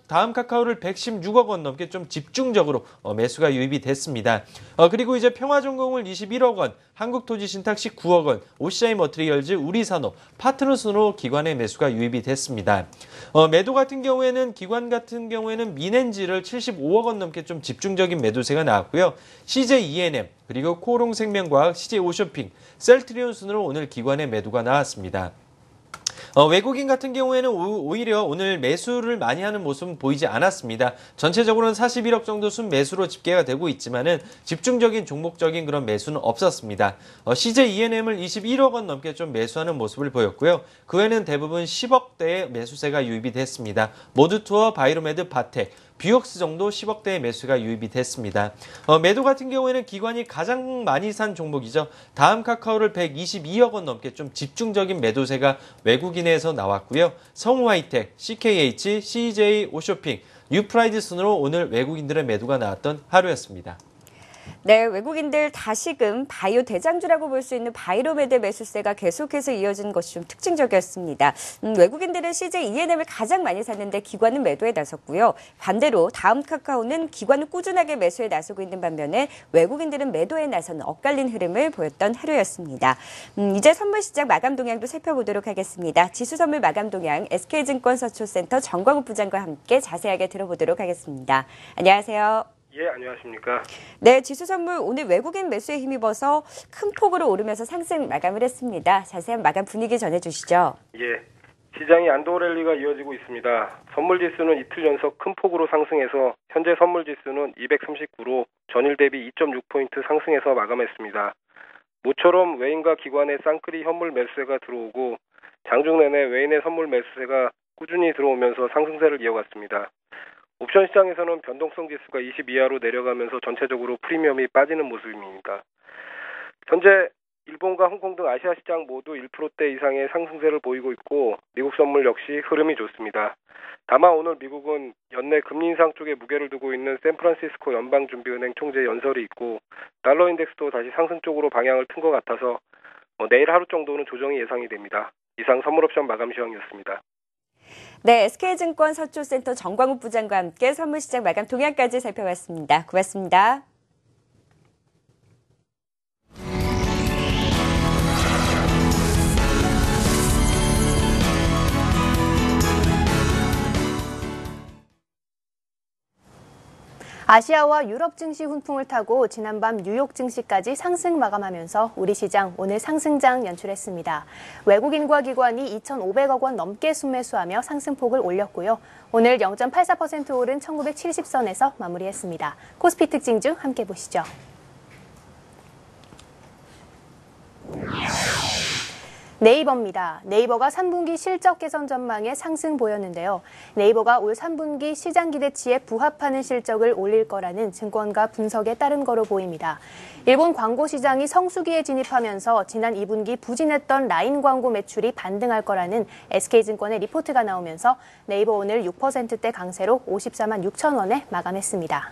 다음 카카오를 116억 원 넘게 좀 집중적으로 매수가 유입이 됐습니다. 그리고 이제 평화전공을 21억 원, 한국토지신탁시 9억 원, OCI 머트리얼즈, 우리산업, 파트너 순으로 기관의 매수가 유입이 됐습니다. 매도 같은 경우에는 기관 같은 경우에는 민엔지를 75억 원 넘게 좀 집중적인 매도세가 나왔고요. CJ ENM, 그리고 코롱생명과학, CJ 오쇼핑, 셀트리온 순으로 오늘 기관의 매도가 나왔습니다. 외국인 같은 경우에는 오히려 오늘 매수를 많이 하는 모습은 보이지 않았습니다. 전체적으로는 41억 정도 순매수로 집계가 되고 있지만은 집중적인 종목적인 그런 매수는 없었습니다. CJ ENM을 21억 원 넘게 좀 매수하는 모습을 보였고요. 그 외에는 대부분 10억대의 매수세가 유입이 됐습니다. 모드투어, 바이로메드, 바텍, 뷰역스 정도 10억대의 매수가 유입이 됐습니다. 매도 같은 경우에는 기관이 가장 많이 산 종목이죠. 다음 카카오를 122억 원 넘게 좀 집중적인 매도세가 외국인에서 나왔고요. 성우하이텍, CKH, CJ, 오쇼핑, 뉴프라이드 순으로 오늘 외국인들의 매도가 나왔던 하루였습니다. 네, 외국인들 다시금 바이오 대장주라고 볼 수 있는 바이로메드 매수세가 계속해서 이어진 것이 좀 특징적이었습니다. 외국인들은 CJ ENM을 가장 많이 샀는데 기관은 매도에 나섰고요. 반대로 다음 카카오는 기관은 꾸준하게 매수에 나서고 있는 반면에 외국인들은 매도에 나서는 엇갈린 흐름을 보였던 하루였습니다. 이제 선물시장 마감 동향도 살펴보도록 하겠습니다. 지수선물 마감 동향 SK증권 서초센터 정광욱 부장과 함께 자세하게 들어보도록 하겠습니다. 안녕하세요. 예, 안녕하십니까. 네, 지수선물 오늘 외국인 매수에 힘입어서 큰 폭으로 오르면서 상승 마감을 했습니다. 자세한 마감 분위기 전해주시죠. 예, 시장이 안도 랠리가 이어지고 있습니다. 선물지수는 이틀 연속 큰 폭으로 상승해서 현재 선물지수는 239로 전일 대비 2.6포인트 상승해서 마감했습니다. 모처럼 외인과 기관의 쌍끌이 현물 매수세가 들어오고 장중 내내 외인의 선물 매수세가 꾸준히 들어오면서 상승세를 이어갔습니다. 옵션 시장에서는 변동성 지수가 20 이하로 내려가면서 전체적으로 프리미엄이 빠지는 모습입니다. 현재 일본과 홍콩 등 아시아 시장 모두 1%대 이상의 상승세를 보이고 있고 미국 선물 역시 흐름이 좋습니다. 다만 오늘 미국은 연내 금리 인상 쪽에 무게를 두고 있는 샌프란시스코 연방준비은행 총재 연설이 있고 달러 인덱스도 다시 상승 쪽으로 방향을 튼 것 같아서 내일 하루 정도는 조정이 예상이 됩니다. 이상 선물옵션 마감 시황이었습니다. 네, SK증권 서초센터 정광욱 부장과 함께 선물시장 마감 동향까지 살펴봤습니다. 고맙습니다. 아시아와 유럽 증시 훈풍을 타고 지난밤 뉴욕 증시까지 상승 마감하면서 우리 시장 오늘 상승장 연출했습니다. 외국인과 기관이 2,500억 원 넘게 순매수하며 상승폭을 올렸고요. 오늘 0.84% 오른 1970선에서 마무리했습니다. 코스피 특징 중 함께 보시죠. 네이버입니다. 네이버가 3분기 실적 개선 전망에 상승 보였는데요. 네이버가 올 3분기 시장 기대치에 부합하는 실적을 올릴 거라는 증권가 분석에 따른 거로 보입니다. 일본 광고 시장이 성수기에 진입하면서 지난 2분기 부진했던 라인 광고 매출이 반등할 거라는 SK증권의 리포트가 나오면서 네이버 오늘 6%대 강세로 54만 6천 원에 마감했습니다.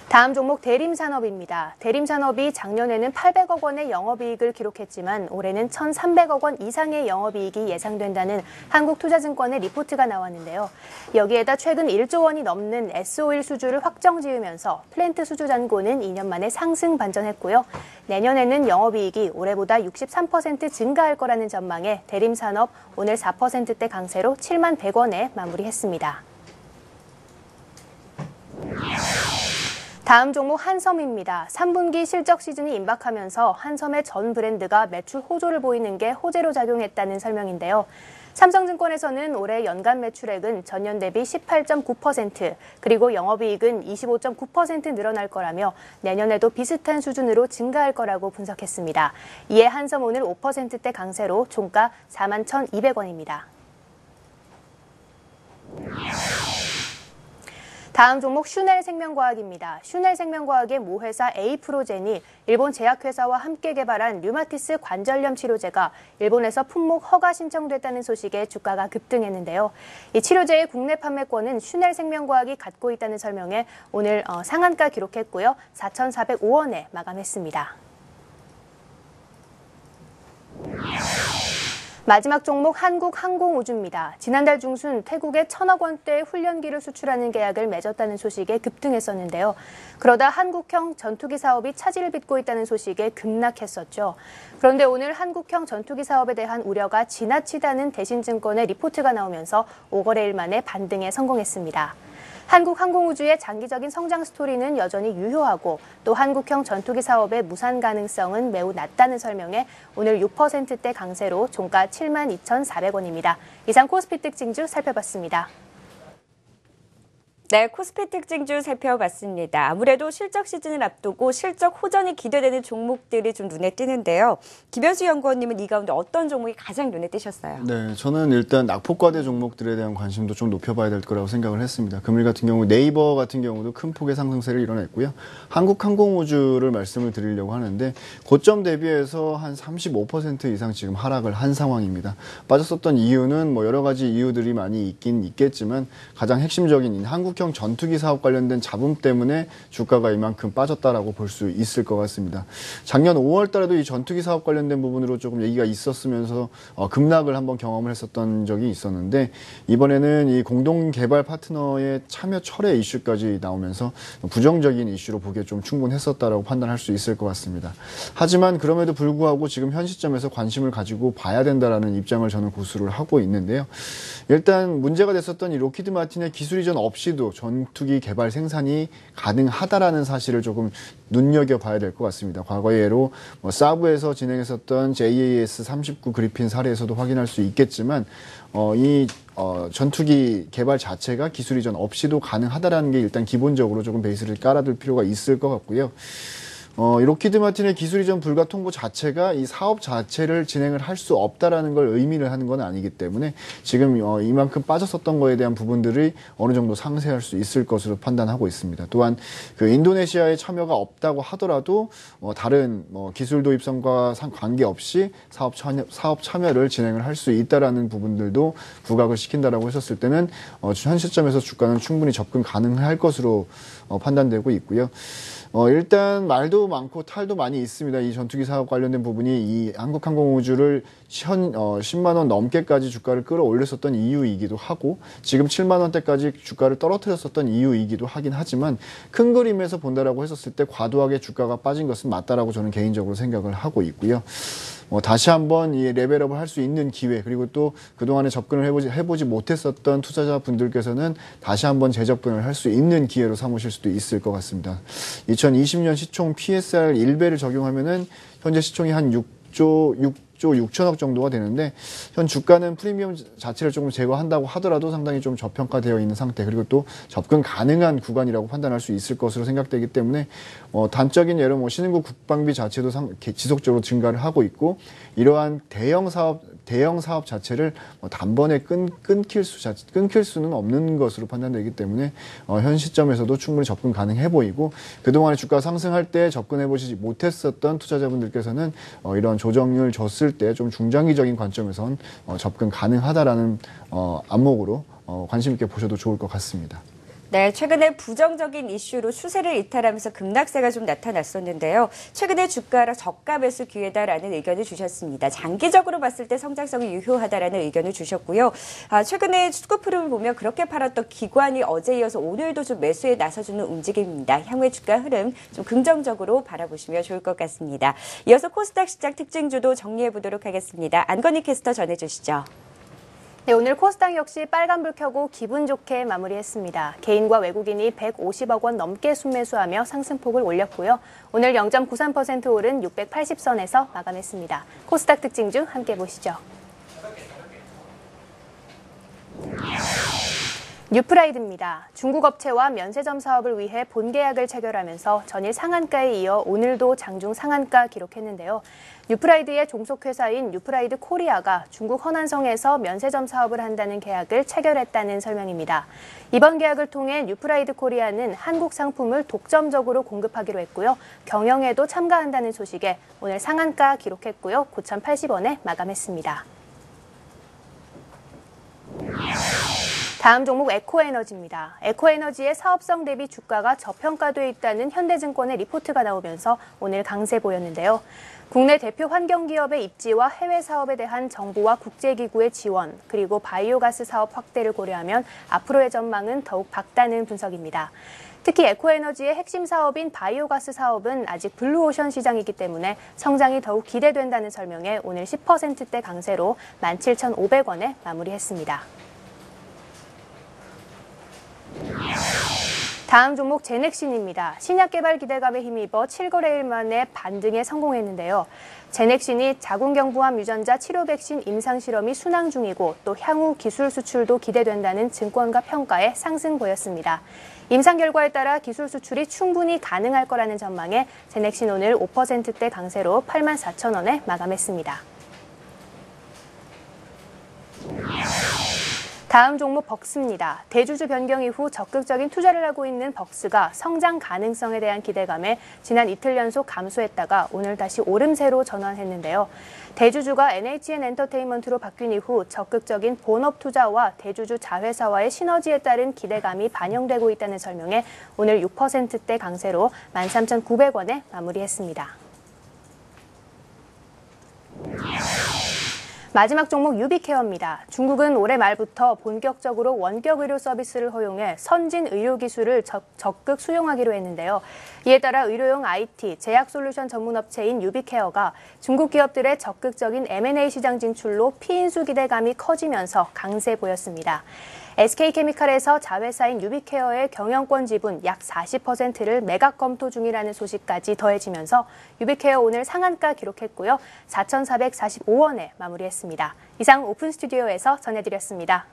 다음 종목 대림산업입니다. 대림산업이 작년에는 800억 원의 영업이익을 기록했지만 올해는 1,300억 원 이상의 영업이익이 예상된다는 한국투자증권의 리포트가 나왔는데요. 여기에다 최근 1조 원이 넘는 S-오일 수주를 확정 지으면서 플랜트 수주 잔고는 2년 만에 상승 반전했고요. 내년에는 영업이익이 올해보다 63% 증가할 거라는 전망에 대림산업 오늘 4%대 강세로 7만 100원에 마무리했습니다. 다음 종목 한섬입니다. 3분기 실적 시즌이 임박하면서 한섬의 전 브랜드가 매출 호조를 보이는 게 호재로 작용했다는 설명인데요. 삼성증권에서는 올해 연간 매출액은 전년 대비 18.9%, 그리고 영업이익은 25.9% 늘어날 거라며 내년에도 비슷한 수준으로 증가할 거라고 분석했습니다. 이에 한섬 오늘 5%대 강세로 종가 41,200원입니다. 다음 종목 슈넬생명과학입니다. 슈넬생명과학의 모회사 에이프로젠이 일본 제약회사와 함께 개발한 류마티스 관절염 치료제가 일본에서 품목 허가 신청됐다는 소식에 주가가 급등했는데요. 이 치료제의 국내 판매권은 슈넬생명과학이 갖고 있다는 설명에 오늘 상한가 기록했고요. 4,405원에 마감했습니다. 마지막 종목 한국항공우주입니다. 지난달 중순 태국에 1,000억 원대의 훈련기를 수출하는 계약을 맺었다는 소식에 급등했었는데요. 그러다 한국형 전투기 사업이 차질을 빚고 있다는 소식에 급락했었죠. 그런데 오늘 한국형 전투기 사업에 대한 우려가 지나치다는 대신증권의 리포트가 나오면서 5거래일 만에 반등에 성공했습니다. 한국항공우주의 장기적인 성장 스토리는 여전히 유효하고 또 한국형 전투기 사업의 무산 가능성은 매우 낮다는 설명에 오늘 6%대 강세로 종가 72,400원입니다. 이상 코스피 특징주 살펴봤습니다. 네, 코스피 특징주 살펴봤습니다. 아무래도 실적 시즌을 앞두고 실적 호전이 기대되는 종목들이 좀 눈에 띄는데요. 김현수 연구원님은 이 가운데 어떤 종목이 가장 눈에 띄셨어요? 네, 저는 일단 낙폭과대 종목들에 대한 관심도 좀 높여봐야 될 거라고 생각을 했습니다. 금일 같은 경우 네이버 같은 경우도 큰 폭의 상승세를 이뤄냈고요. 한국항공우주를 말씀을 드리려고 하는데 고점 대비해서 한 35% 이상 지금 하락을 한 상황입니다. 빠졌었던 이유는 뭐 여러 가지 이유들이 많이 있긴 있겠지만 가장 핵심적인 한국형 전투기 사업 관련된 잡음 때문에 주가가 이만큼 빠졌다라고 볼 수 있을 것 같습니다. 작년 5월 달에도 이 전투기 사업 관련된 부분으로 조금 얘기가 있었으면서 급락을 한번 경험을 했었던 적이 있었는데 이번에는 이 공동 개발 파트너의 참여 철회 이슈까지 나오면서 부정적인 이슈로 보기에 좀 충분했었다라고 판단할 수 있을 것 같습니다. 하지만 그럼에도 불구하고 지금 현 시점에서 관심을 가지고 봐야 된다라는 입장을 저는 고수를 하고 있는데요. 일단 문제가 됐었던 이 로키드 마틴의 기술 이전 없이도 전투기 개발 생산이 가능하다라는 사실을 조금 눈여겨봐야 될 것 같습니다. 과거예로 사브에서 진행했었던 JAS-39 그리핀 사례에서도 확인할 수 있겠지만 전투기 개발 자체가 기술 이전 없이도 가능하다라는 게 일단 기본적으로 조금 베이스를 깔아둘 필요가 있을 것 같고요. 이 로키드 마틴의 기술 이전 불가 통보 자체가 이 사업 자체를 진행을 할 수 없다라는 걸 의미를 하는 건 아니기 때문에 지금 이만큼 빠졌었던 거에 대한 부분들이 어느 정도 상쇄할 수 있을 것으로 판단하고 있습니다. 또한 그 인도네시아의 참여가 없다고 하더라도 다른 기술 도입성과 관계없이 사업 참여를 진행을 할 수 있다라는 부분들도 부각을 시킨다라고 했었을 때는 현 시점에서 주가는 충분히 접근 가능할 것으로 판단되고 있고요. 일단 말도 많고 탈도 많이 있습니다. 이 전투기 사업 관련된 부분이 이 한국항공우주를 10만 원 넘게까지 주가를 끌어올렸었던 이유이기도 하고 지금 7만 원대까지 주가를 떨어뜨렸었던 이유이기도 하긴 하지만 큰 그림에서 본다라고 했었을 때 과도하게 주가가 빠진 것은 맞다라고 저는 개인적으로 생각을 하고 있고요. 다시 한번 이 레벨업을 할 수 있는 기회 그리고 또 그동안에 접근을 해보지 못했었던 투자자분들께서는 다시 한번 재접근을 할 수 있는 기회로 삼으실 수도 있을 것 같습니다. 2020년 시총 PSR 1배를 적용하면은 현재 시총이 한 6조 6천억 정도가 되는데 현 주가는 프리미엄 자체를 조금 제거한다고 하더라도 상당히 좀 저평가되어 있는 상태 그리고 또 접근 가능한 구간이라고 판단할 수 있을 것으로 생각되기 때문에 단적인 예로 신흥국 국방비 자체도 지속적으로 증가를 하고 있고 이러한 대형 사업 자체를 단번에 끊길 수는 없는 것으로 판단되기 때문에 현 시점에서도 충분히 접근 가능해 보이고 그동안에 주가 상승할 때 접근해보지 못했었던 투자자분들께서는 이런 조정을 줬을 때 좀 중장기적인 관점에선 접근 가능하다라는 안목으로 관심 있게 보셔도 좋을 것 같습니다. 네, 최근에 부정적인 이슈로 추세를 이탈하면서 급락세가 좀 나타났었는데요. 최근에 주가라 저가 매수 기회다라는 의견을 주셨습니다. 장기적으로 봤을 때 성장성이 유효하다라는 의견을 주셨고요. 최근에 수급 흐름을 보면 그렇게 팔았던 기관이 어제 이어서 오늘도 좀 매수에 나서주는 움직임입니다. 향후의 주가 흐름 좀 긍정적으로 바라보시면 좋을 것 같습니다. 이어서 코스닥 시장 특징주도 정리해 보도록 하겠습니다. 안건희 캐스터 전해주시죠. 네, 오늘 코스닥 역시 빨간불 켜고 기분 좋게 마무리했습니다. 개인과 외국인이 150억 원 넘게 순매수하며 상승폭을 올렸고요. 오늘 0.93% 오른 680선에서 마감했습니다. 코스닥 특징주 함께 보시죠. 뉴프라이드입니다. 중국 업체와 면세점 사업을 위해 본계약을 체결하면서 전일 상한가에 이어 오늘도 장중 상한가 기록했는데요. 뉴프라이드의 종속회사인 뉴프라이드 코리아가 중국 허난성에서 면세점 사업을 한다는 계약을 체결했다는 설명입니다. 이번 계약을 통해 뉴프라이드 코리아는 한국 상품을 독점적으로 공급하기로 했고요. 경영에도 참가한다는 소식에 오늘 상한가 기록했고요. 9,080원에 마감했습니다. 다음 종목 에코에너지입니다. 에코에너지의 사업성 대비 주가가 저평가돼 있다는 현대증권의 리포트가 나오면서 오늘 강세 보였는데요. 국내 대표 환경기업의 입지와 해외 사업에 대한 정부와 국제기구의 지원, 그리고 바이오가스 사업 확대를 고려하면 앞으로의 전망은 더욱 밝다는 분석입니다. 특히 에코에너지의 핵심 사업인 바이오가스 사업은 아직 블루오션 시장이기 때문에 성장이 더욱 기대된다는 설명에 오늘 10%대 강세로 17,500원에 마무리했습니다. 다음 종목 제넥신입니다. 신약 개발 기대감에 힘입어 7거래일 만에 반등에 성공했는데요. 제넥신이 자궁경부암 유전자 치료 백신 임상 실험이 순항 중이고 또 향후 기술 수출도 기대된다는 증권가 평가에 상승 보였습니다. 임상 결과에 따라 기술 수출이 충분히 가능할 거라는 전망에 제넥신 오늘 5%대 강세로 84,000원에 마감했습니다. 다음 종목 벅스입니다. 대주주 변경 이후 적극적인 투자를 하고 있는 벅스가 성장 가능성에 대한 기대감에 지난 이틀 연속 감소했다가 오늘 다시 오름세로 전환했는데요. 대주주가 NHN 엔터테인먼트로 바뀐 이후 적극적인 본업 투자와 대주주 자회사와의 시너지에 따른 기대감이 반영되고 있다는 설명에 오늘 6%대 강세로 13,900원에 마무리했습니다. 마지막 종목 유비케어입니다. 중국은 올해 말부터 본격적으로 원격 의료 서비스를 허용해 선진 의료 기술을 적극 수용하기로 했는데요. 이에 따라 의료용 IT, 제약 솔루션 전문 업체인 유비케어가 중국 기업들의 적극적인 M&A 시장 진출로 피인수 기대감이 커지면서 강세 보였습니다. SK케미칼에서 자회사인 유비케어의 경영권 지분 약 40%를 매각 검토 중이라는 소식까지 더해지면서 유비케어 오늘 상한가 기록했고요. 4,445원에 마무리했습니다. 이상 오픈 스튜디오에서 전해드렸습니다.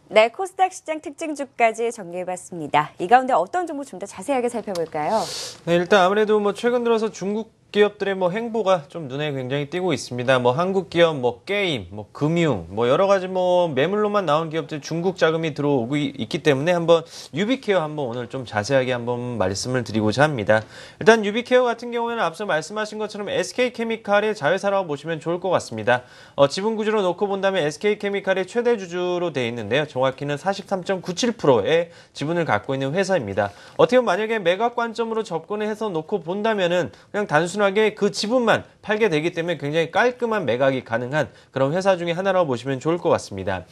네, 코스닥 시장 특징주까지 정리해봤습니다. 이 가운데 어떤 종목 좀 더 자세하게 살펴볼까요? 네, 일단 아무래도 최근 들어서 중국 기업들의 행보가 좀 눈에 굉장히 띄고 있습니다. 한국 기업, 게임, 금융, 여러 가지 매물로만 나온 기업들 중국 자금이 들어오고 있기 때문에 한번 유비케어 한번 오늘 좀 자세하게 한번 말씀을 드리고자 합니다. 일단 유비케어 같은 경우에는 앞서 말씀하신 것처럼 SK케미칼의 자회사라고 보시면 좋을 것 같습니다. 지분 구조로 놓고 본다면 SK케미칼의 최대 주주로 되어 있는데요. 정확히는 43.97%의 지분을 갖고 있는 회사입니다. 어떻게 보면 만약에 매각 관점으로 접근을 해서 놓고 본다면은 그냥 단순하게 그 지분만 팔게 되기 때문에 굉장히 깔끔한 매각이 가능한 그런 회사 중에 하나라고 보시면 좋을 것 같습니다.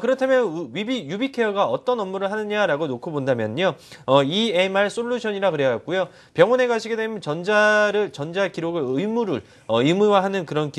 그렇다면 유비케어가 어떤 업무를 하느냐라고 놓고 본다면요. EMR 솔루션이라 그래갖고요. 병원에 가시게 되면 전자 기록을 의무화하는 그런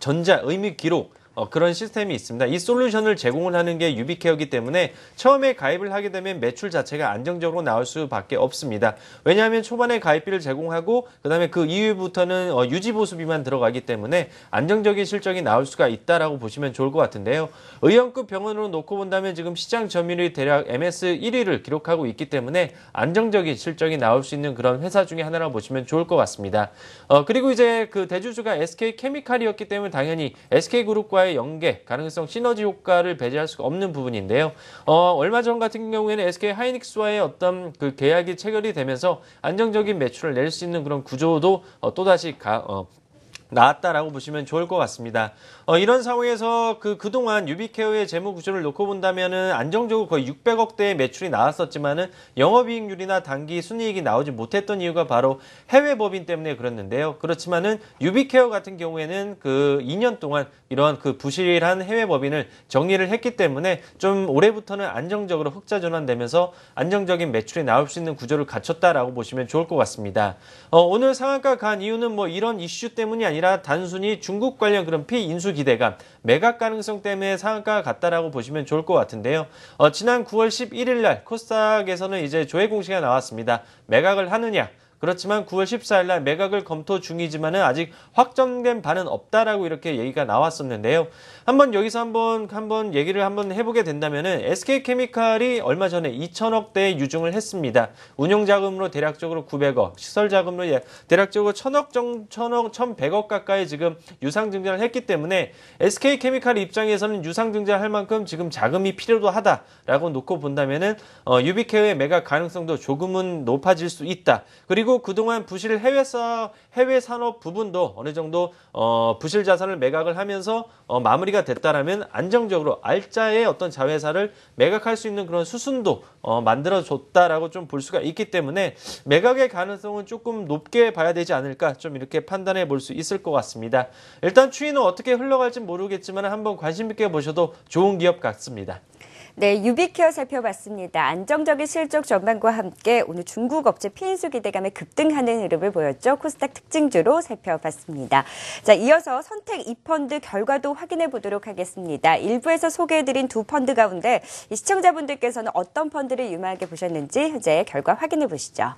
전자 의무 기록 그런 시스템이 있습니다. 이 솔루션을 제공을 하는 게 유비케어이기 때문에 처음에 가입을 하게 되면 매출 자체가 안정적으로 나올 수밖에 없습니다. 왜냐하면 초반에 가입비를 제공하고 그다음에 그 이후부터는 유지보수비만 들어가기 때문에 안정적인 실적이 나올 수가 있다라고 보시면 좋을 것 같은데요. 의형급 병원으로 놓고 본다면 지금 시장 점유율이 대략 MS 1위를 기록하고 있기 때문에 안정적인 실적이 나올 수 있는 그런 회사 중에 하나라고 보시면 좋을 것 같습니다. 그리고 이제 그 대주주가 SK케미칼이었기 때문에 당연히 SK그룹과의 연계, 가능성, 시너지 효과를 배제할 수가 없는 부분인데요. 얼마 전 같은 경우에는 SK하이닉스와의 어떤 그 계약이 체결이 되면서 안정적인 매출을 낼 수 있는 그런 구조도 또다시 나왔다라고 보시면 좋을 것 같습니다. 이런 상황에서 그동안 유비케어의 재무 구조를 놓고 본다면은 안정적으로 거의 600억대의 매출이 나왔었지만은 영업이익률이나 단기 순이익이 나오지 못했던 이유가 바로 해외 법인 때문에 그랬는데요. 그렇지만은 유비케어 같은 경우에는 그 2년 동안 이러한 그 부실한 해외 법인을 정리를 했기 때문에 좀 올해부터는 안정적으로 흑자 전환되면서 안정적인 매출이 나올 수 있는 구조를 갖췄다라고 보시면 좋을 것 같습니다. 오늘 상한가 간 이유는 이런 이슈 때문이 아니라 단순히 중국 관련 그런 피인수 기대감, 매각 가능성 때문에 상한가가 갔다라고 보시면 좋을 것 같은데요. 지난 9월 11일 날 코스닥에서는 이제 조회 공시가 나왔습니다. 매각을 하느냐? 그렇지만 9월 14일 날 매각을 검토 중이지만은 아직 확정된 바는 없다라고 이렇게 얘기가 나왔었는데요. 여기서 한번 얘기를 해보게 된다면은 SK케미칼이 얼마 전에 2,000억대의 유증을 했습니다. 운용 자금으로 대략적으로 900억, 시설 자금으로 대략적으로 1,100억 가까이 지금 유상 증자를 했기 때문에 SK케미칼 입장에서는 유상 증자할 만큼 지금 자금이 필요도 하다라고 놓고 본다면은 유비케어의 매각 가능성도 조금은 높아질 수 있다. 그리고 그동안 부실 해외 산업 부분도 어느 정도 부실 자산을 매각을 하면서 마무리가 됐다라면 안정적으로 알짜의 어떤 자회사를 매각할 수 있는 그런 수순도 만들어줬다라고 좀 볼 수가 있기 때문에 매각의 가능성은 조금 높게 봐야 되지 않을까 좀 이렇게 판단해 볼 수 있을 것 같습니다. 일단 추이는 어떻게 흘러갈지 모르겠지만 한번 관심 있게 보셔도 좋은 기업 같습니다. 네, 유비케어 살펴봤습니다. 안정적인 실적 전망과 함께 오늘 중국 업체 피인수 기대감에 급등하는 흐름을 보였죠. 코스닥 특징주로 살펴봤습니다. 자, 이어서 선택 2펀드 결과도 확인해 보도록 하겠습니다. 일부에서 소개해드린 두 펀드 가운데 이 시청자분들께서는 어떤 펀드를 유망하게 보셨는지 현재 결과 확인해 보시죠.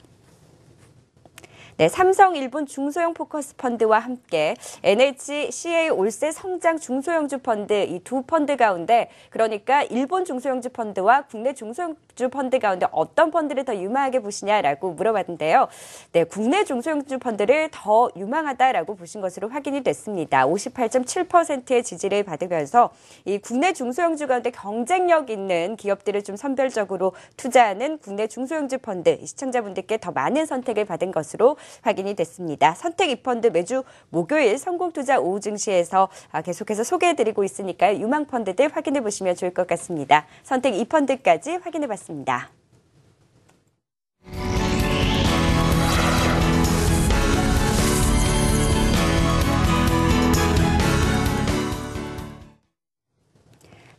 네, 삼성 일본 중소형 포커스 펀드와 함께 NHCA 올세 성장 중소형주 펀드 이 두 펀드 가운데 그러니까 일본 중소형주 펀드와 국내 중소형주 펀드 가운데 어떤 펀드를 더 유망하게 보시냐라고 물어봤는데요. 네, 국내 중소형주 펀드를 더 유망하다라고 보신 것으로 확인이 됐습니다. 58.7%의 지지를 받으면서 이 국내 중소형주 가운데 경쟁력 있는 기업들을 좀 선별적으로 투자하는 국내 중소형주 펀드 시청자분들께 더 많은 선택을 받은 것으로 확인이 됐습니다. 선택 2펀드 매주 목요일 성공투자 오후 증시에서 계속해서 소개해드리고 있으니까요. 유망 펀드들 확인해 보시면 좋을 것 같습니다. 선택 2펀드까지 확인해 봤습니다.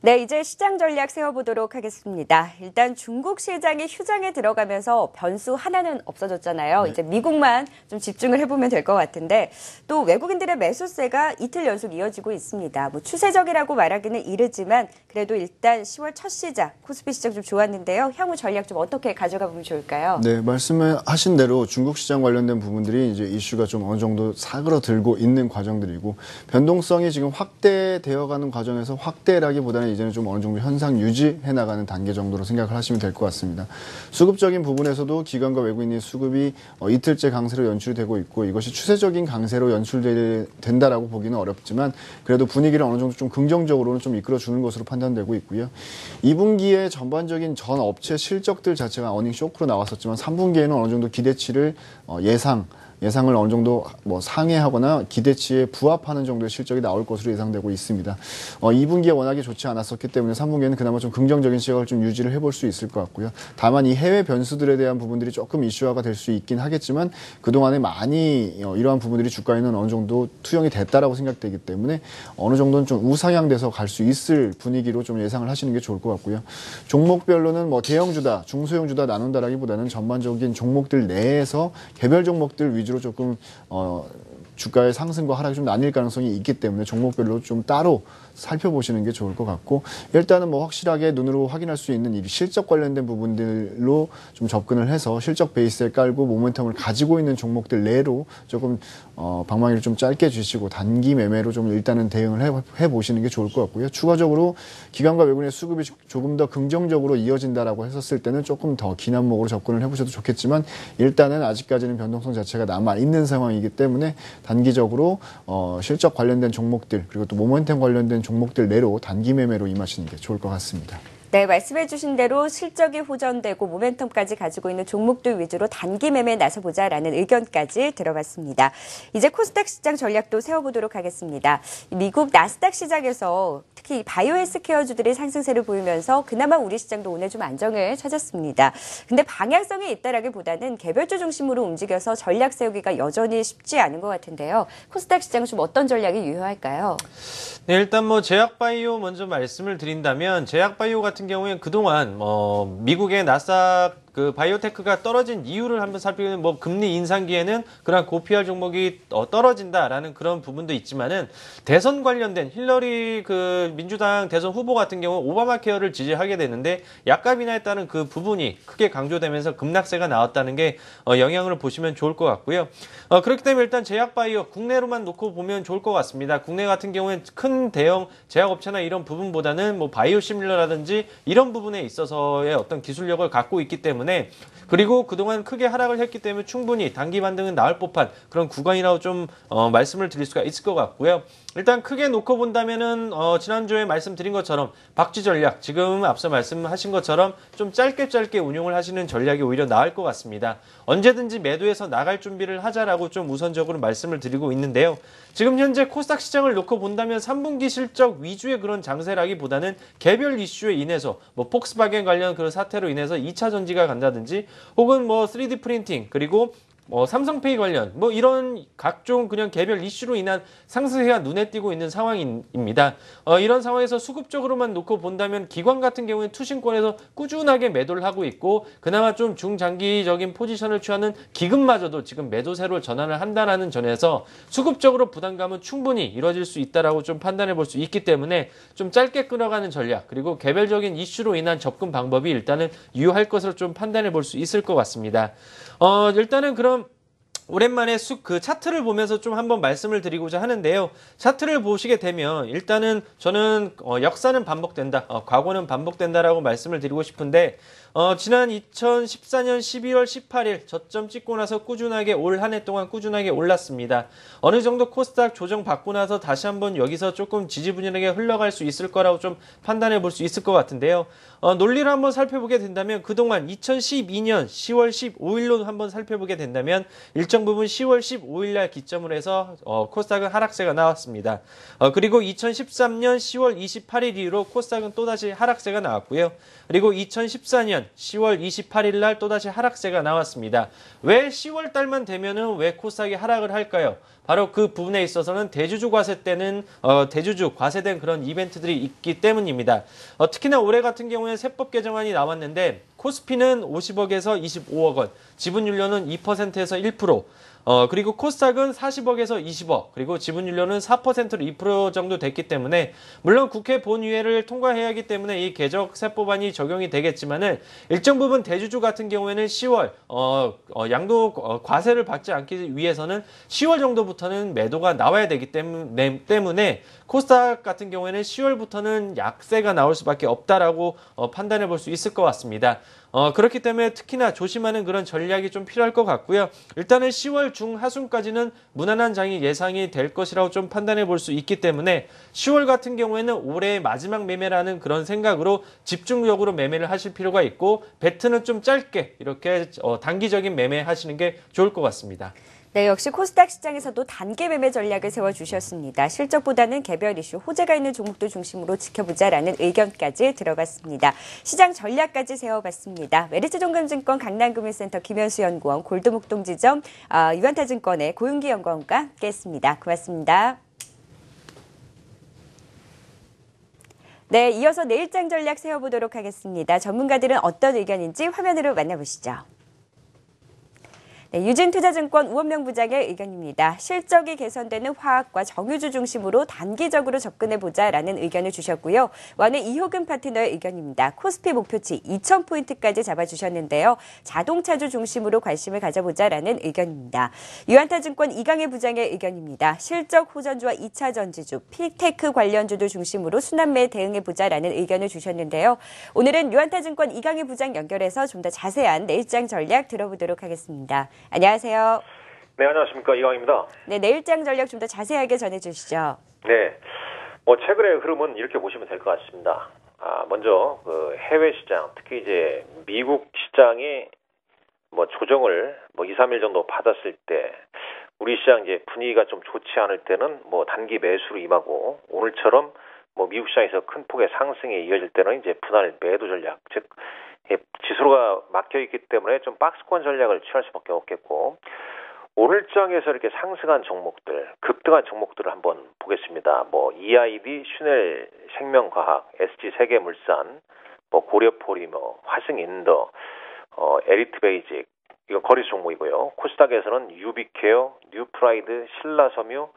네, 이제 시장 전략 세워보도록 하겠습니다. 일단 중국 시장이 휴장에 들어가면서 변수 하나는 없어졌잖아요. 이제 미국만 좀 집중을 해보면 될 것 같은데 또 외국인들의 매수세가 이틀 연속 이어지고 있습니다. 뭐 추세적이라고 말하기는 이르지만 그래도 일단 10월 첫 시작 코스피 시장 좀 좋았는데요. 향후 전략 좀 어떻게 가져가 보면 좋을까요? 네, 말씀하신 대로 중국 시장 관련된 부분들이 이제 이슈가 좀 어느 정도 사그러들고 있는 과정들이고 변동성이 지금 확대되어가는 과정에서 확대라기보다는 이제는 좀 어느 정도 현상 유지해 나가는 단계 정도로 생각을 하시면 될 것 같습니다. 수급적인 부분에서도 기관과 외국인의 수급이 이틀째 강세로 연출이 되고 있고 이것이 추세적인 강세로 연출된다라고 보기는 어렵지만 그래도 분위기를 어느 정도 좀 긍정적으로는 좀 이끌어주는 것으로 판단되고 있고요. 2분기에 전반적인 전 업체 실적들 자체가 어닝 쇼크로 나왔었지만 3분기에는 어느 정도 기대치를 예상을 어느 정도 상회하거나 기대치에 부합하는 정도의 실적이 나올 것으로 예상되고 있습니다. 2분기에 워낙에 좋지 않았었기 때문에 3분기에는 그나마 좀 긍정적인 시각을 좀 유지를 해볼 수 있을 것 같고요. 다만 이 해외 변수들에 대한 부분들이 조금 이슈화가 될 수 있긴 하겠지만 그동안에 많이 이러한 부분들이 주가에는 어느 정도 투영이 됐다라고 생각되기 때문에 어느 정도는 좀 우상향돼서 갈 수 있을 분위기로 좀 예상을 하시는 게 좋을 것 같고요. 종목별로는 대형주다, 중소형주다 나눈다라기보다는 전반적인 종목들 내에서 개별 종목들 위주로 조금 주가의 상승과 하락이 좀 나뉠 가능성이 있기 때문에 종목별로 좀 따로 살펴보시는 게 좋을 것 같고 일단은 확실하게 눈으로 확인할 수 있는 이 실적 관련된 부분들로 좀 접근을 해서 실적 베이스에 깔고 모멘텀을 가지고 있는 종목들 내로 조금 방망이를 좀 짧게 주시고 단기 매매로 좀 일단은 대응을 해보시는 게 좋을 것 같고요. 추가적으로 기관과 외국인의 수급이 조금 더 긍정적으로 이어진다라고 했었을 때는 조금 더 긴 안목으로 접근을 해보셔도 좋겠지만 일단은 아직까지는 변동성 자체가 남아있는 상황이기 때문에 단기적으로 실적 관련된 종목들 그리고 또 모멘텀 관련된 종목들 내로 단기 매매로 임하시는 게 좋을 것 같습니다. 네, 말씀해 주신 대로 실적이 호전되고 모멘텀까지 가지고 있는 종목들 위주로 단기 매매에 나서보자라는 의견까지 들어봤습니다. 이제 코스닥 시장 전략도 세워보도록 하겠습니다. 미국 나스닥 시장에서 특히 바이오 헬스케어주들이 상승세를 보이면서 그나마 우리 시장도 오늘 좀 안정을 찾았습니다. 근데 방향성이 있다라기보다는 개별주 중심으로 움직여서 전략 세우기가 여전히 쉽지 않은 것 같은데요. 코스닥 시장은 좀 어떤 전략이 유효할까요? 네, 일단 제약바이오 먼저 말씀을 드린다면 제약바이오 같은 경우에는 그동안 미국의 나스닥 바이오테크가 떨어진 이유를 한번 살피면 금리 인상기에는 그런 고PR 종목이 떨어진다라는 그런 부분도 있지만은 대선 관련된 힐러리 민주당 대선 후보 같은 경우 오바마 케어를 지지하게 되는데 약값 인하에 따른 그 부분이 크게 강조되면서 급락세가 나왔다는 게 영향을 보시면 좋을 것 같고요. 그렇기 때문에 일단 제약바이오 국내로만 놓고 보면 좋을 것 같습니다. 국내 같은 경우에는 큰 대형 제약업체나 이런 부분보다는 바이오시밀러라든지 이런 부분에 있어서의 어떤 기술력을 갖고 있기 때문에 그리고 그동안 크게 하락을 했기 때문에 충분히 단기 반등은 나올 법한 그런 구간이라고 좀 말씀을 드릴 수가 있을 것 같고요. 일단 크게 놓고 본다면은 지난주에 말씀드린 것처럼 박쥐 전략 지금 앞서 말씀하신 것처럼 좀 짧게 운용을 하시는 전략이 오히려 나을 것 같습니다. 언제든지 매도해서 나갈 준비를 하자라고 좀 우선적으로 말씀을 드리고 있는데요. 지금 현재 코스닥 시장을 놓고 본다면 3분기 실적 위주의 그런 장세라기보다는 개별 이슈에 인해서 폭스바겐 관련 그런 사태로 인해서 2차 전지가 간다든지 혹은 3D 프린팅 그리고 삼성페이 관련 이런 각종 그냥 개별 이슈로 인한 상승세가 눈에 띄고 있는 상황입니다. 이런 상황에서 수급적으로만 놓고 본다면 기관 같은 경우는 투신권에서 꾸준하게 매도를 하고 있고 그나마 좀 중장기적인 포지션을 취하는 기금마저도 지금 매도세로 전환을 한다는 전에서 수급적으로 부담감은 충분히 이루어질 수 있다라고 좀 판단해 볼 수 있기 때문에 좀 짧게 끌어가는 전략 그리고 개별적인 이슈로 인한 접근 방법이 일단은 유효할 것으로 좀 판단해 볼 수 있을 것 같습니다. 일단은 그럼 오랜만에 그 차트를 보면서 좀 한번 말씀을 드리고자 하는데요. 차트를 보시게 되면 일단은 저는 역사는 반복된다, 과거는 반복된다라고 말씀을 드리고 싶은데 지난 2014년 12월 18일 저점 찍고 나서 꾸준하게 올 한 해 동안 꾸준하게 올랐습니다. 어느 정도 코스닥 조정 받고 나서 다시 한번 여기서 조금 지지부진하게 흘러갈 수 있을 거라고 좀 판단해 볼 수 있을 것 같은데요. 논리를 한번 살펴보게 된다면 그동안 2012년 10월 15일로 한번 살펴보게 된다면 일정 부분 10월 15일 날 기점으로 해서 코스닥은 하락세가 나왔습니다. 그리고 2013년 10월 28일 이후로 코스닥은 또다시 하락세가 나왔고요. 그리고 2014년 10월 28일 날 또다시 하락세가 나왔습니다. 왜 10월 달만 되면은 왜 코스닥이 하락을 할까요? 바로 그 부분에 있어서는 대주주 과세 때는 대주주 과세된 그런 이벤트들이 있기 때문입니다. 특히나 올해 같은 경우에는 세법 개정안이 나왔는데 코스피는 50억에서 25억 원, 지분율로는 2%에서 1%, 그리고 코스닥은 40억에서 20억, 그리고 지분율로는 4%로 2% 정도 됐기 때문에 물론 국회 본의회를 통과해야 하기 때문에 이 개적 세법안이 적용이 되겠지만은 일정 부분 대주주 같은 경우에는 10월 양도 과세를 받지 않기 위해서는 10월 정도부터는 매도가 나와야 되기 때문에 코스닥 같은 경우에는 10월부터는 약세가 나올 수밖에 없다라고 판단해 볼 수 있을 것 같습니다. 그렇기 때문에 특히나 조심하는 그런 전략이 좀 필요할 것 같고요. 일단은 10월 중하순까지는 무난한 장이 예상이 될 것이라고 좀 판단해 볼 수 있기 때문에 10월 같은 경우에는 올해의 마지막 매매라는 그런 생각으로 집중적으로 매매를 하실 필요가 있고 배트는 좀 짧게 이렇게 단기적인 매매 하시는 게 좋을 것 같습니다. 네, 역시 코스닥 시장에서도 단기 매매 전략을 세워주셨습니다. 실적보다는 개별 이슈, 호재가 있는 종목들 중심으로 지켜보자라는 의견까지 들어갔습니다. 시장 전략까지 세워봤습니다. 메리츠종금증권 강남금융센터 김현수 연구원, 골드목동지점 유한타증권의 고윤기 연구원과 함께했습니다. 고맙습니다. 네, 이어서 내일장 전략 세워보도록 하겠습니다. 전문가들은 어떤 의견인지 화면으로 만나보시죠. 네, 유진투자증권 우원명 부장의 의견입니다. 실적이 개선되는 화학과 정유주 중심으로 단기적으로 접근해보자라는 의견을 주셨고요. 원의 이효근 파트너의 의견입니다. 코스피 목표치 2,000포인트까지 잡아주셨는데요. 자동차주 중심으로 관심을 가져보자라는 의견입니다. 유한타증권 이강혜 부장의 의견입니다. 실적 호전주와 2차 전지주, 픽테크 관련주들 중심으로 순환매에 대응해보자라는 의견을 주셨는데요. 오늘은 유한타증권 이강혜 부장 연결해서 좀 더 자세한 내일장 전략 들어보도록 하겠습니다. 안녕하세요. 네, 안녕하십니까. 이강입니다. 네, 내일장 전략 좀 더 자세하게 전해주시죠. 네, 최근의 흐름은 이렇게 보시면 될 것 같습니다. 먼저 그 해외 시장, 특히 이제 미국 시장이 조정을 2, 3일 정도 받았을 때 우리 시장 이제 분위기가 좀 좋지 않을 때는 단기 매수로 임하고 오늘처럼 미국 시장에서 큰 폭의 상승에 이어질 때는 이제 분할 매도 전략, 즉 지수가 막혀 있기 때문에 좀 박스권 전략을 취할 수밖에 없겠고 오늘 장에서 이렇게 상승한 종목들, 급등한 종목들을 한번 보겠습니다. EID, 슈넬 생명과학, SG 세계물산, 고려포리머, 화승인더, 에리트베이직 이거 거래소 종목이고요. 코스닥에서는 유비케어, 뉴프라이드, 신라섬유,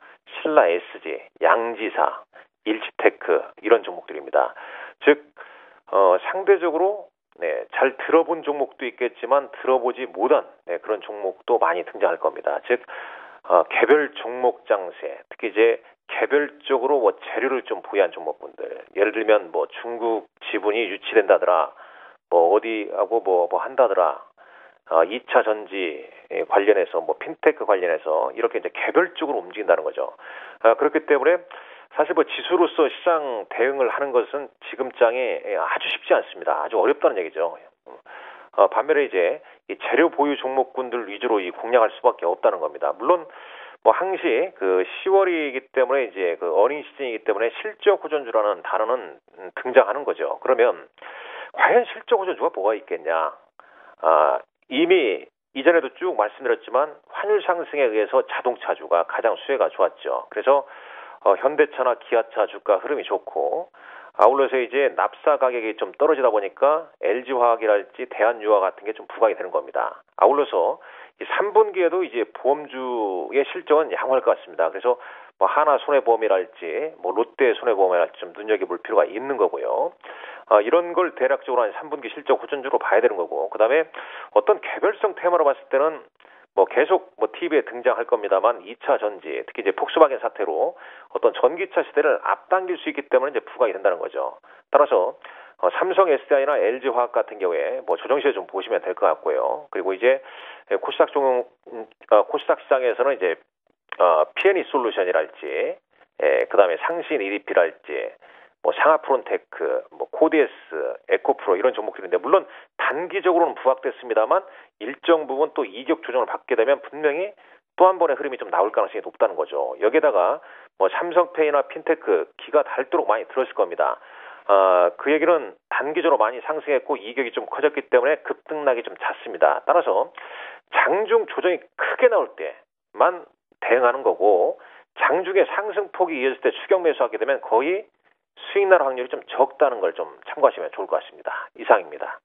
신라SG, 양지사, 일지테크 이런 종목들입니다. 즉 상대적으로 잘 들어본 종목도 있겠지만 들어보지 못한 그런 종목도 많이 등장할 겁니다. 즉 개별 종목 장세, 특히 이제 개별적으로 재료를 좀 부여한 종목분들, 예를 들면 중국 지분이 유치된다더라, 어디하고 한다더라, 2차 전지 관련해서 핀테크 관련해서 이렇게 이제 개별적으로 움직인다는 거죠. 그렇기 때문에 사실 지수로서 시장 대응을 하는 것은 지금 장에 아주 쉽지 않습니다. 아주 어렵다는 얘기죠. 반면에 이제 이 재료 보유 종목군들 위주로 공략할 수밖에 없다는 겁니다. 물론 항시 그 10월이기 때문에 이제 그 어닝 시즌이기 때문에 실적 호전주라는 단어는 등장하는 거죠. 그러면 과연 실적 호전주가 뭐가 있겠냐? 이미 이전에도 쭉 말씀드렸지만 환율 상승에 의해서 자동차주가 가장 수혜가 좋았죠. 그래서 현대차나 기아차 주가 흐름이 좋고 아울러서 이제 납사 가격이 좀 떨어지다 보니까 LG화학이랄지 대한유화 같은 게 좀 부각이 되는 겁니다. 아울러서 이 3분기에도 이제 보험주의 실적은 양호할 것 같습니다. 그래서 뭐 하나 손해보험이랄지 뭐 롯데 손해보험이랄지 좀 눈여겨볼 필요가 있는 거고요. 이런 걸 대략적으로 한 3분기 실적 호전주로 봐야 되는 거고, 그다음에 어떤 개별성 테마로 봤을 때는 뭐 계속 뭐 TV에 등장할 겁니다만 2차 전지, 특히 이제 폭스바겐 사태로 어떤 전기차 시대를 앞당길 수 있기 때문에 이제 부각이 된다는 거죠. 따라서 삼성 SDI나 LG화학 같은 경우에 뭐 조정 시에 좀 보시면 될 것 같고요. 그리고 이제 코스닥 시장에서는 이제 P&E 솔루션이랄지, 그다음에 상신 EDP랄지, 뭐 상하프론테크, 뭐 코디에스, 에코프로 이런 종목들인데 물론 단기적으로는 부각됐습니다만 일정 부분 또 이격 조정을 받게 되면 분명히 또 한 번의 흐름이 좀 나올 가능성이 높다는 거죠. 여기에다가 뭐 삼성페이나 핀테크 기가 닳도록 많이 들었을 겁니다. 그 얘기는 단기적으로 많이 상승했고 이격이 좀 커졌기 때문에 급등락이 좀 잦습니다. 따라서 장중 조정이 크게 나올 때만 대응하는 거고, 장중에 상승폭이 이어질 때 추격 매수하게 되면 거의 수익 날 확률이 좀 적다는 걸 좀 참고하시면 좋을 것 같습니다. 이상입니다.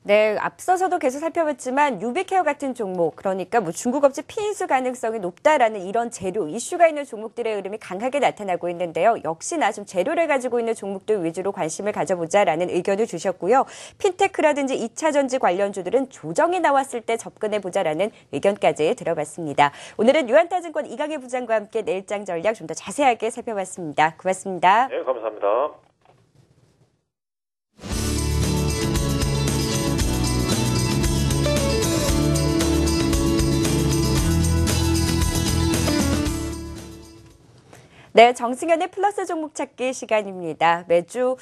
네, 앞서서도 계속 살펴봤지만 유비케어 같은 종목, 그러니까 뭐 중국 업체 피인수 가능성이 높다라는 이런 재료, 이슈가 있는 종목들의 흐름이 강하게 나타나고 있는데요. 역시나 좀 재료를 가지고 있는 종목들 위주로 관심을 가져보자라는 의견을 주셨고요. 핀테크라든지 2차 전지 관련주들은 조정이 나왔을 때 접근해보자라는 의견까지 들어봤습니다. 오늘은 유한타증권 이강희 부장과 함께 내일장 전략 좀 더 자세하게 살펴봤습니다. 고맙습니다. 네, 감사합니다. 네, 정승현의 플러스 종목 찾기 시간입니다. 매주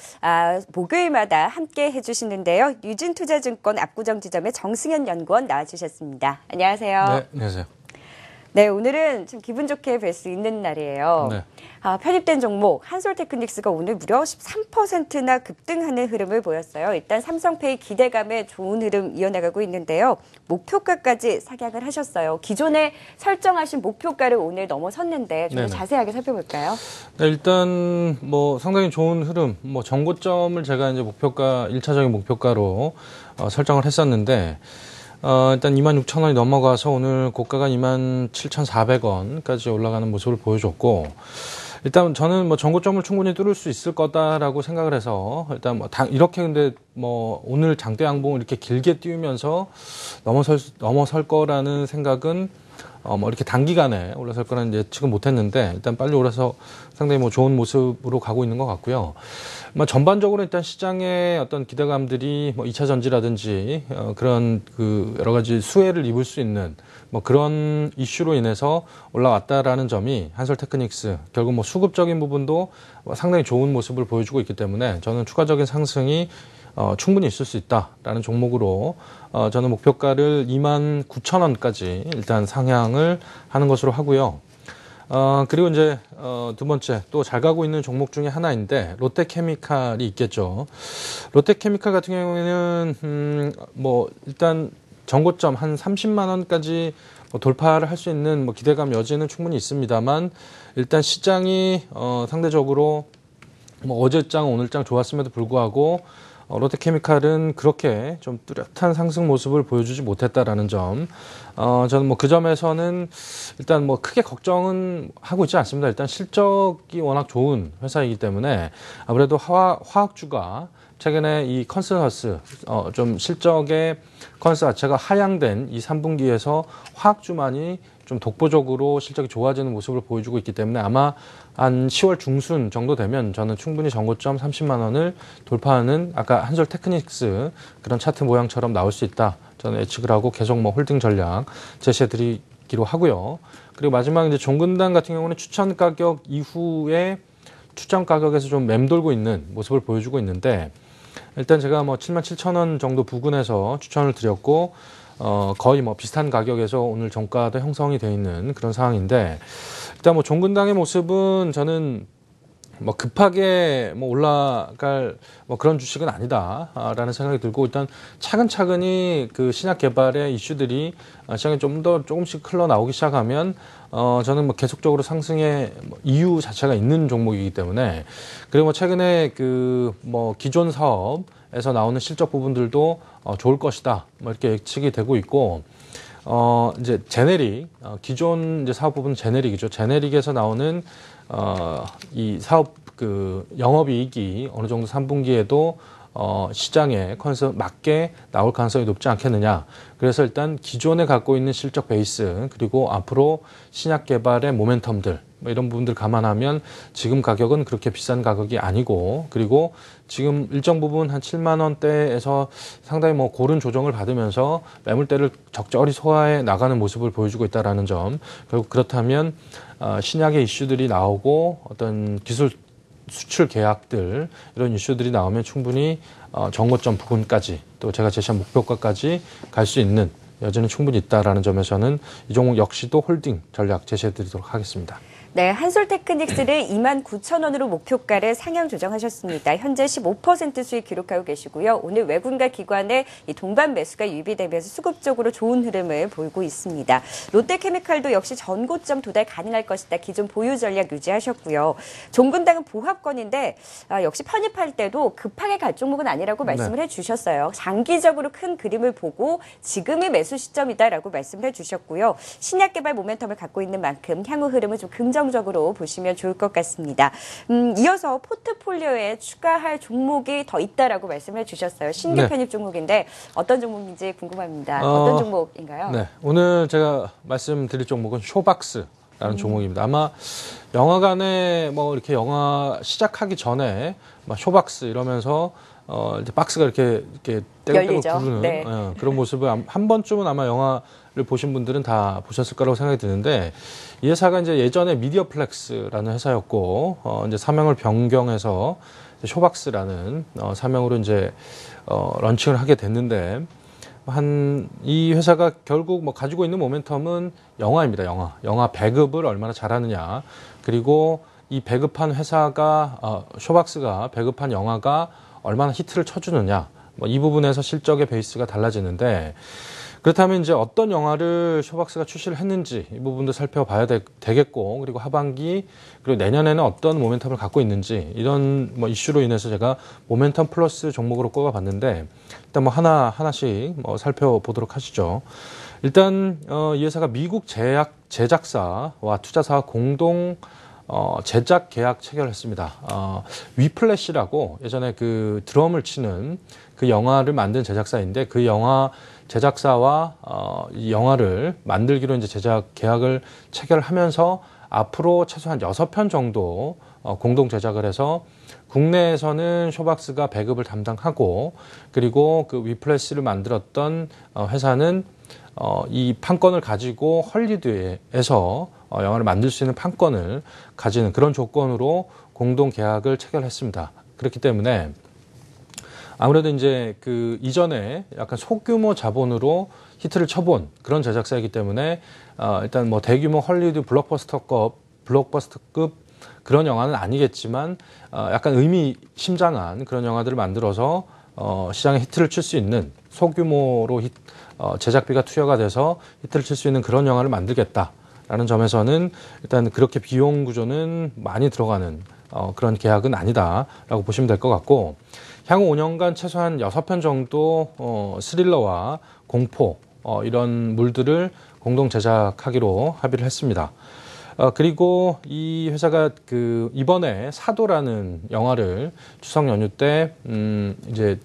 목요일마다 함께 해주시는데요. 유진투자증권 압구정지점의 정승현 연구원 나와주셨습니다. 안녕하세요. 네, 안녕하세요. 네, 오늘은 좀 기분 좋게 뵐 수 있는 날이에요. 네. 편입된 종목 한솔테크닉스가 오늘 무려 13%나 급등하는 흐름을 보였어요. 일단 삼성페이 기대감에 좋은 흐름 이어나가고 있는데요. 목표가까지 상향을 하셨어요. 기존에 설정하신 목표가를 오늘 넘어섰는데 좀 더 자세하게 살펴볼까요? 네, 일단 뭐 상당히 좋은 흐름, 뭐 정고점을 제가 이제 목표가 1차적인 목표가로 설정을 했었는데 일단 26,000원이 넘어가서 오늘 고가가 27,400원까지 올라가는 모습을 보여줬고, 일단 저는 뭐 전고점을 충분히 뚫을 수 있을 거다라고 생각을 해서 일단 뭐 이렇게 근데 뭐 오늘 장대 양봉을 이렇게 길게 띄우면서 넘어설 거라는 생각은 뭐 이렇게 단기간에 올라설 거라는 예측은 못했는데 일단 빨리 올라서 상당히 뭐 좋은 모습으로 가고 있는 것 같고요. 뭐 전반적으로 일단 시장의 어떤 기대감들이 뭐 2차 전지라든지 그런 그 여러 가지 수혜를 입을 수 있는 뭐 그런 이슈로 인해서 올라왔다라는 점이 한솔테크닉스 결국 뭐 수급적인 부분도 상당히 좋은 모습을 보여주고 있기 때문에 저는 추가적인 상승이 충분히 있을 수 있다라는 종목으로 저는 목표가를 29,000원까지 일단 상향을 하는 것으로 하고요. 그리고 이제 두 번째 또 잘 가고 있는 종목 중에 하나인데 롯데케미칼이 있겠죠. 롯데케미칼 같은 경우에는 뭐 일단 전고점 한 30만 원까지 돌파를 할 수 있는 뭐 기대감 여지는 충분히 있습니다만 일단 시장이 상대적으로 뭐 어제장 오늘장 좋았음에도 불구하고 롯데케미칼은 그렇게 좀 뚜렷한 상승 모습을 보여주지 못했다라는 점, 저는 뭐 그 점에서는 일단 뭐 크게 걱정은 하고 있지 않습니다. 일단 실적이 워낙 좋은 회사이기 때문에 아무래도 화학주가 최근에 이 컨센서스, 좀 실적의 컨센서스 자체가 하향된 이 3분기에서 화학주만이 좀 독보적으로 실적이 좋아지는 모습을 보여주고 있기 때문에 아마 한 10월 중순 정도 되면 저는 충분히 전고점 30만 원을 돌파하는 아까 한솔테크닉스 그런 차트 모양처럼 나올 수 있다. 저는 예측을 하고 계속 뭐 홀딩 전략 제시해드리기로 하고요. 그리고 마지막 이제 종근당 같은 경우는 추천 가격 이후에 추천 가격에서 좀 맴돌고 있는 모습을 보여주고 있는데 일단 제가 뭐 77,000원 정도 부근에서 추천을 드렸고 거의 뭐 비슷한 가격에서 오늘 종가도 형성이 되어 있는 그런 상황인데 일단 뭐 종근당의 모습은 저는 뭐 급하게 뭐 올라갈 뭐 그런 주식은 아니다라는 생각이 들고 일단 차근차근히 그 신약 개발의 이슈들이 시장에 좀 더 조금씩 흘러나오기 시작하면 저는 뭐 계속적으로 상승의 이유 자체가 있는 종목이기 때문에 그리고 뭐 최근에 그 뭐 기존 사업에서 나오는 실적 부분들도 좋을 것이다 뭐 이렇게 예측이 되고 있고 이제 제네릭 기존 이제 사업 부분 제네릭이죠. 제네릭에서 나오는 이 사업 그 영업이익이 어느 정도 3분기에도 시장의 컨디션 맞게 나올 가능성이 높지 않겠느냐. 그래서 일단 기존에 갖고 있는 실적 베이스 그리고 앞으로 신약 개발의 모멘텀들 뭐 이런 부분들 감안하면 지금 가격은 그렇게 비싼 가격이 아니고 그리고 지금 일정 부분 한 7만 원대에서 상당히 뭐 고른 조정을 받으면서 매물대를 적절히 소화해 나가는 모습을 보여주고 있다라는 점. 결국 그렇다면 신약의 이슈들이 나오고 어떤 기술 수출 계약들 이런 이슈들이 나오면 충분히 정고점 부근까지 또 제가 제시한 목표가까지 갈 수 있는 여지는 충분히 있다라는 점에서는 이 종목 역시도 홀딩 전략 제시해드리도록 하겠습니다. 네, 한솔테크닉스를 29,000원으로 목표가를 상향 조정하셨습니다. 현재 15% 수익 기록하고 계시고요. 오늘 외국인과 기관의 이 동반 매수가 유입이 되면서 수급적으로 좋은 흐름을 보이고 있습니다. 롯데케미칼도 역시 전고점 도달 가능할 것이다. 기존 보유 전략 유지하셨고요. 종근당은 보합권인데 역시 편입할 때도 급하게 갈 종목은 아니라고 말씀을 해주셨어요. 장기적으로 큰 그림을 보고 지금이 매수 시점이다라고 말씀을 해주셨고요. 신약 개발 모멘텀을 갖고 있는 만큼 향후 흐름은 좀 긍정적으로 보시면 좋을 것 같습니다. 이어서 포트폴리오에 추가할 종목이 더 있다라고 말씀해 주셨어요. 신규 편입 종목인데 어떤 종목인지 궁금합니다. 어떤 종목인가요? 네, 오늘 제가 말씀드릴 종목은 쇼박스라는 종목입니다. 아마 영화관에 뭐 이렇게 영화 시작하기 전에 막 쇼박스 이러면서 이제 박스가 이렇게 떼고 부르는 네. 그런 모습을 한 번쯤은 아마 영화를 보신 분들은 다 보셨을 거라고 생각이 드는데 이 회사가 이제 예전에 미디어플렉스라는 회사였고 이제 사명을 변경해서 쇼박스라는 사명으로 이제 런칭을 하게 됐는데 이 회사가 결국 뭐 가지고 있는 모멘텀은 영화입니다. 영화 배급을 얼마나 잘하느냐 그리고 이 배급한 회사가 쇼박스가 배급한 영화가 얼마나 히트를 쳐주느냐 뭐 이 부분에서 실적의 베이스가 달라지는데 그렇다면 이제 어떤 영화를 쇼박스가 출시를 했는지 이 부분도 살펴봐야 되겠고 그리고 하반기 그리고 내년에는 어떤 모멘텀을 갖고 있는지 이런 뭐 이슈로 인해서 제가 모멘텀 플러스 종목으로 꼽아봤는데 일단 뭐 하나씩 뭐 살펴보도록 하시죠. 일단 이 회사가 미국 제작사와 투자사와 공동 제작 계약 체결했습니다. 위플래시라고 예전에 그 드럼을 치는 그 영화를 만든 제작사인데 그 영화 제작사와 이 영화를 만들기로 이제 제작 계약을 체결하면서 앞으로 최소한 6편 정도 공동 제작을 해서 국내에서는 쇼박스가 배급을 담당하고 그리고 그 위플래시를 만들었던 회사는 이 판권을 가지고 헐리우드에서 영화를 만들 수 있는 판권을 가지는 그런 조건으로 공동 계약을 체결했습니다. 그렇기 때문에 아무래도 이제 그 이전에 약간 소규모 자본으로 히트를 쳐본 그런 제작사이기 때문에 일단 뭐 대규모 헐리우드 블록버스터급 그런 영화는 아니겠지만 약간 의미심장한 그런 영화들을 만들어서 시장에 히트를 칠 수 있는 소규모로 제작비가 투여가 돼서 히트를 칠 수 있는 그런 영화를 만들겠다라는 점에서는 일단 그렇게 비용 구조는 많이 들어가는 그런 계약은 아니다라고 보시면 될 것 같고 향후 5년간 최소한 6편 정도 스릴러와 공포 이런 물들을 공동 제작하기로 합의를 했습니다. 그리고 이 회사가 그 이번에 사도라는 영화를 추석 연휴 때 이제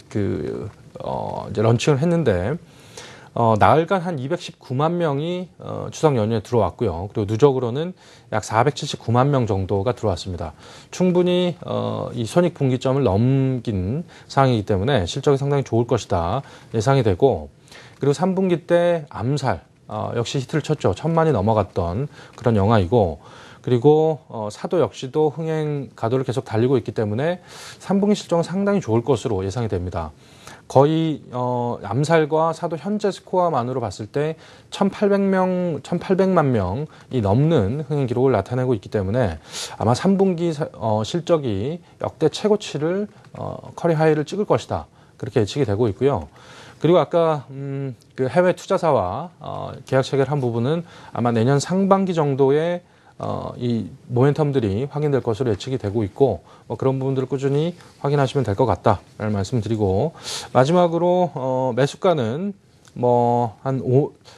이제 런칭을 했는데 나흘간 한 219만 명이 추석 연휴에 들어왔고요. 그리고 누적으로는 약 479만 명 정도가 들어왔습니다. 충분히 이 손익분기점을 넘긴 상황이기 때문에 실적이 상당히 좋을 것이다 예상이 되고 그리고 3분기 때 암살 역시 히트를 쳤죠. 1,000만이 넘어갔던 그런 영화이고 그리고 사도 역시도 흥행 가도를 계속 달리고 있기 때문에 3분기 실적은 상당히 좋을 것으로 예상이 됩니다. 거의 암살과 사도 현재 스코어만으로 봤을 때 1,800만 명이 넘는 흥행 기록을 나타내고 있기 때문에 아마 3분기 실적이 역대 최고치를 커리 하이를 찍을 것이다. 그렇게 예측이 되고 있고요. 그리고 아까 그 해외 투자사와 계약 체결한 부분은 아마 내년 상반기 정도에 이 모멘텀들이 확인될 것으로 예측이 되고 있고 그런 부분들을 꾸준히 확인하시면 될 것 같다라는 말씀드리고 마지막으로 매수가는 한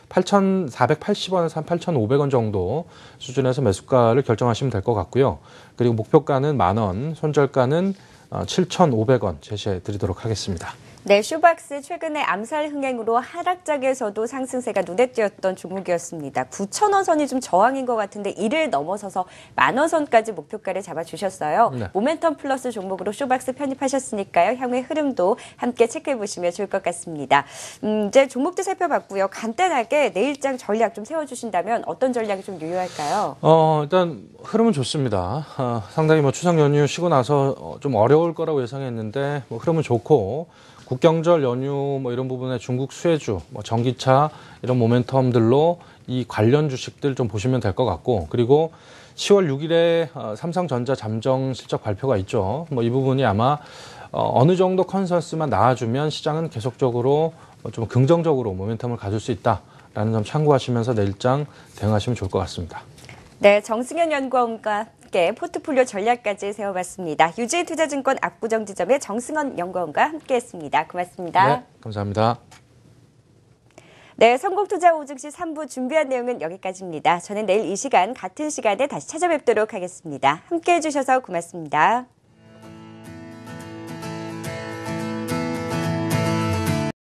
8,480원에서 한 8,500원 정도 수준에서 매수가를 결정하시면 될 것 같고요. 그리고 목표가는 10,000원, 손절가는 7,500원 제시해 드리도록 하겠습니다. 네, 쇼박스 최근에 암살 흥행으로 하락장에서도 상승세가 눈에 띄었던 종목이었습니다. 9,000원 선이 좀 저항인 것 같은데 이를 넘어서서 10,000원 선까지 목표가를 잡아주셨어요. 네. 모멘텀 플러스 종목으로 쇼박스 편입하셨으니까요. 향후의 흐름도 함께 체크해 보시면 좋을 것 같습니다. 이제 종목도 살펴봤고요. 간단하게 내일장 전략 좀 세워주신다면 어떤 전략이 좀 유효할까요? 일단 흐름은 좋습니다. 상당히 추석 연휴 쉬고 나서 좀 어려울 거라고 예상했는데 흐름은 좋고 국경절 연휴 이런 부분에 중국 수혜주, 전기차 이런 모멘텀들로 이 관련 주식들 좀 보시면 될 것 같고 그리고 10월 6일에 삼성전자 잠정 실적 발표가 있죠. 이 부분이 아마 어느 정도 컨센서스만 나와주면 시장은 계속적으로 좀 긍정적으로 모멘텀을 가질 수 있다라는 점 참고하시면서 내일장 대응하시면 좋을 것 같습니다. 네, 정승현 연구원과 함께 포트폴리오 전략까지 세워봤습니다. 유지투자증권 압구정지점의 정승현 연구원과 함께했습니다. 고맙습니다. 네, 감사합니다. 네, 성공투자 오증시 3부 준비한 내용은 여기까지입니다. 저는 내일 이 시간 같은 시간에 다시 찾아뵙도록 하겠습니다. 함께해 주셔서 고맙습니다.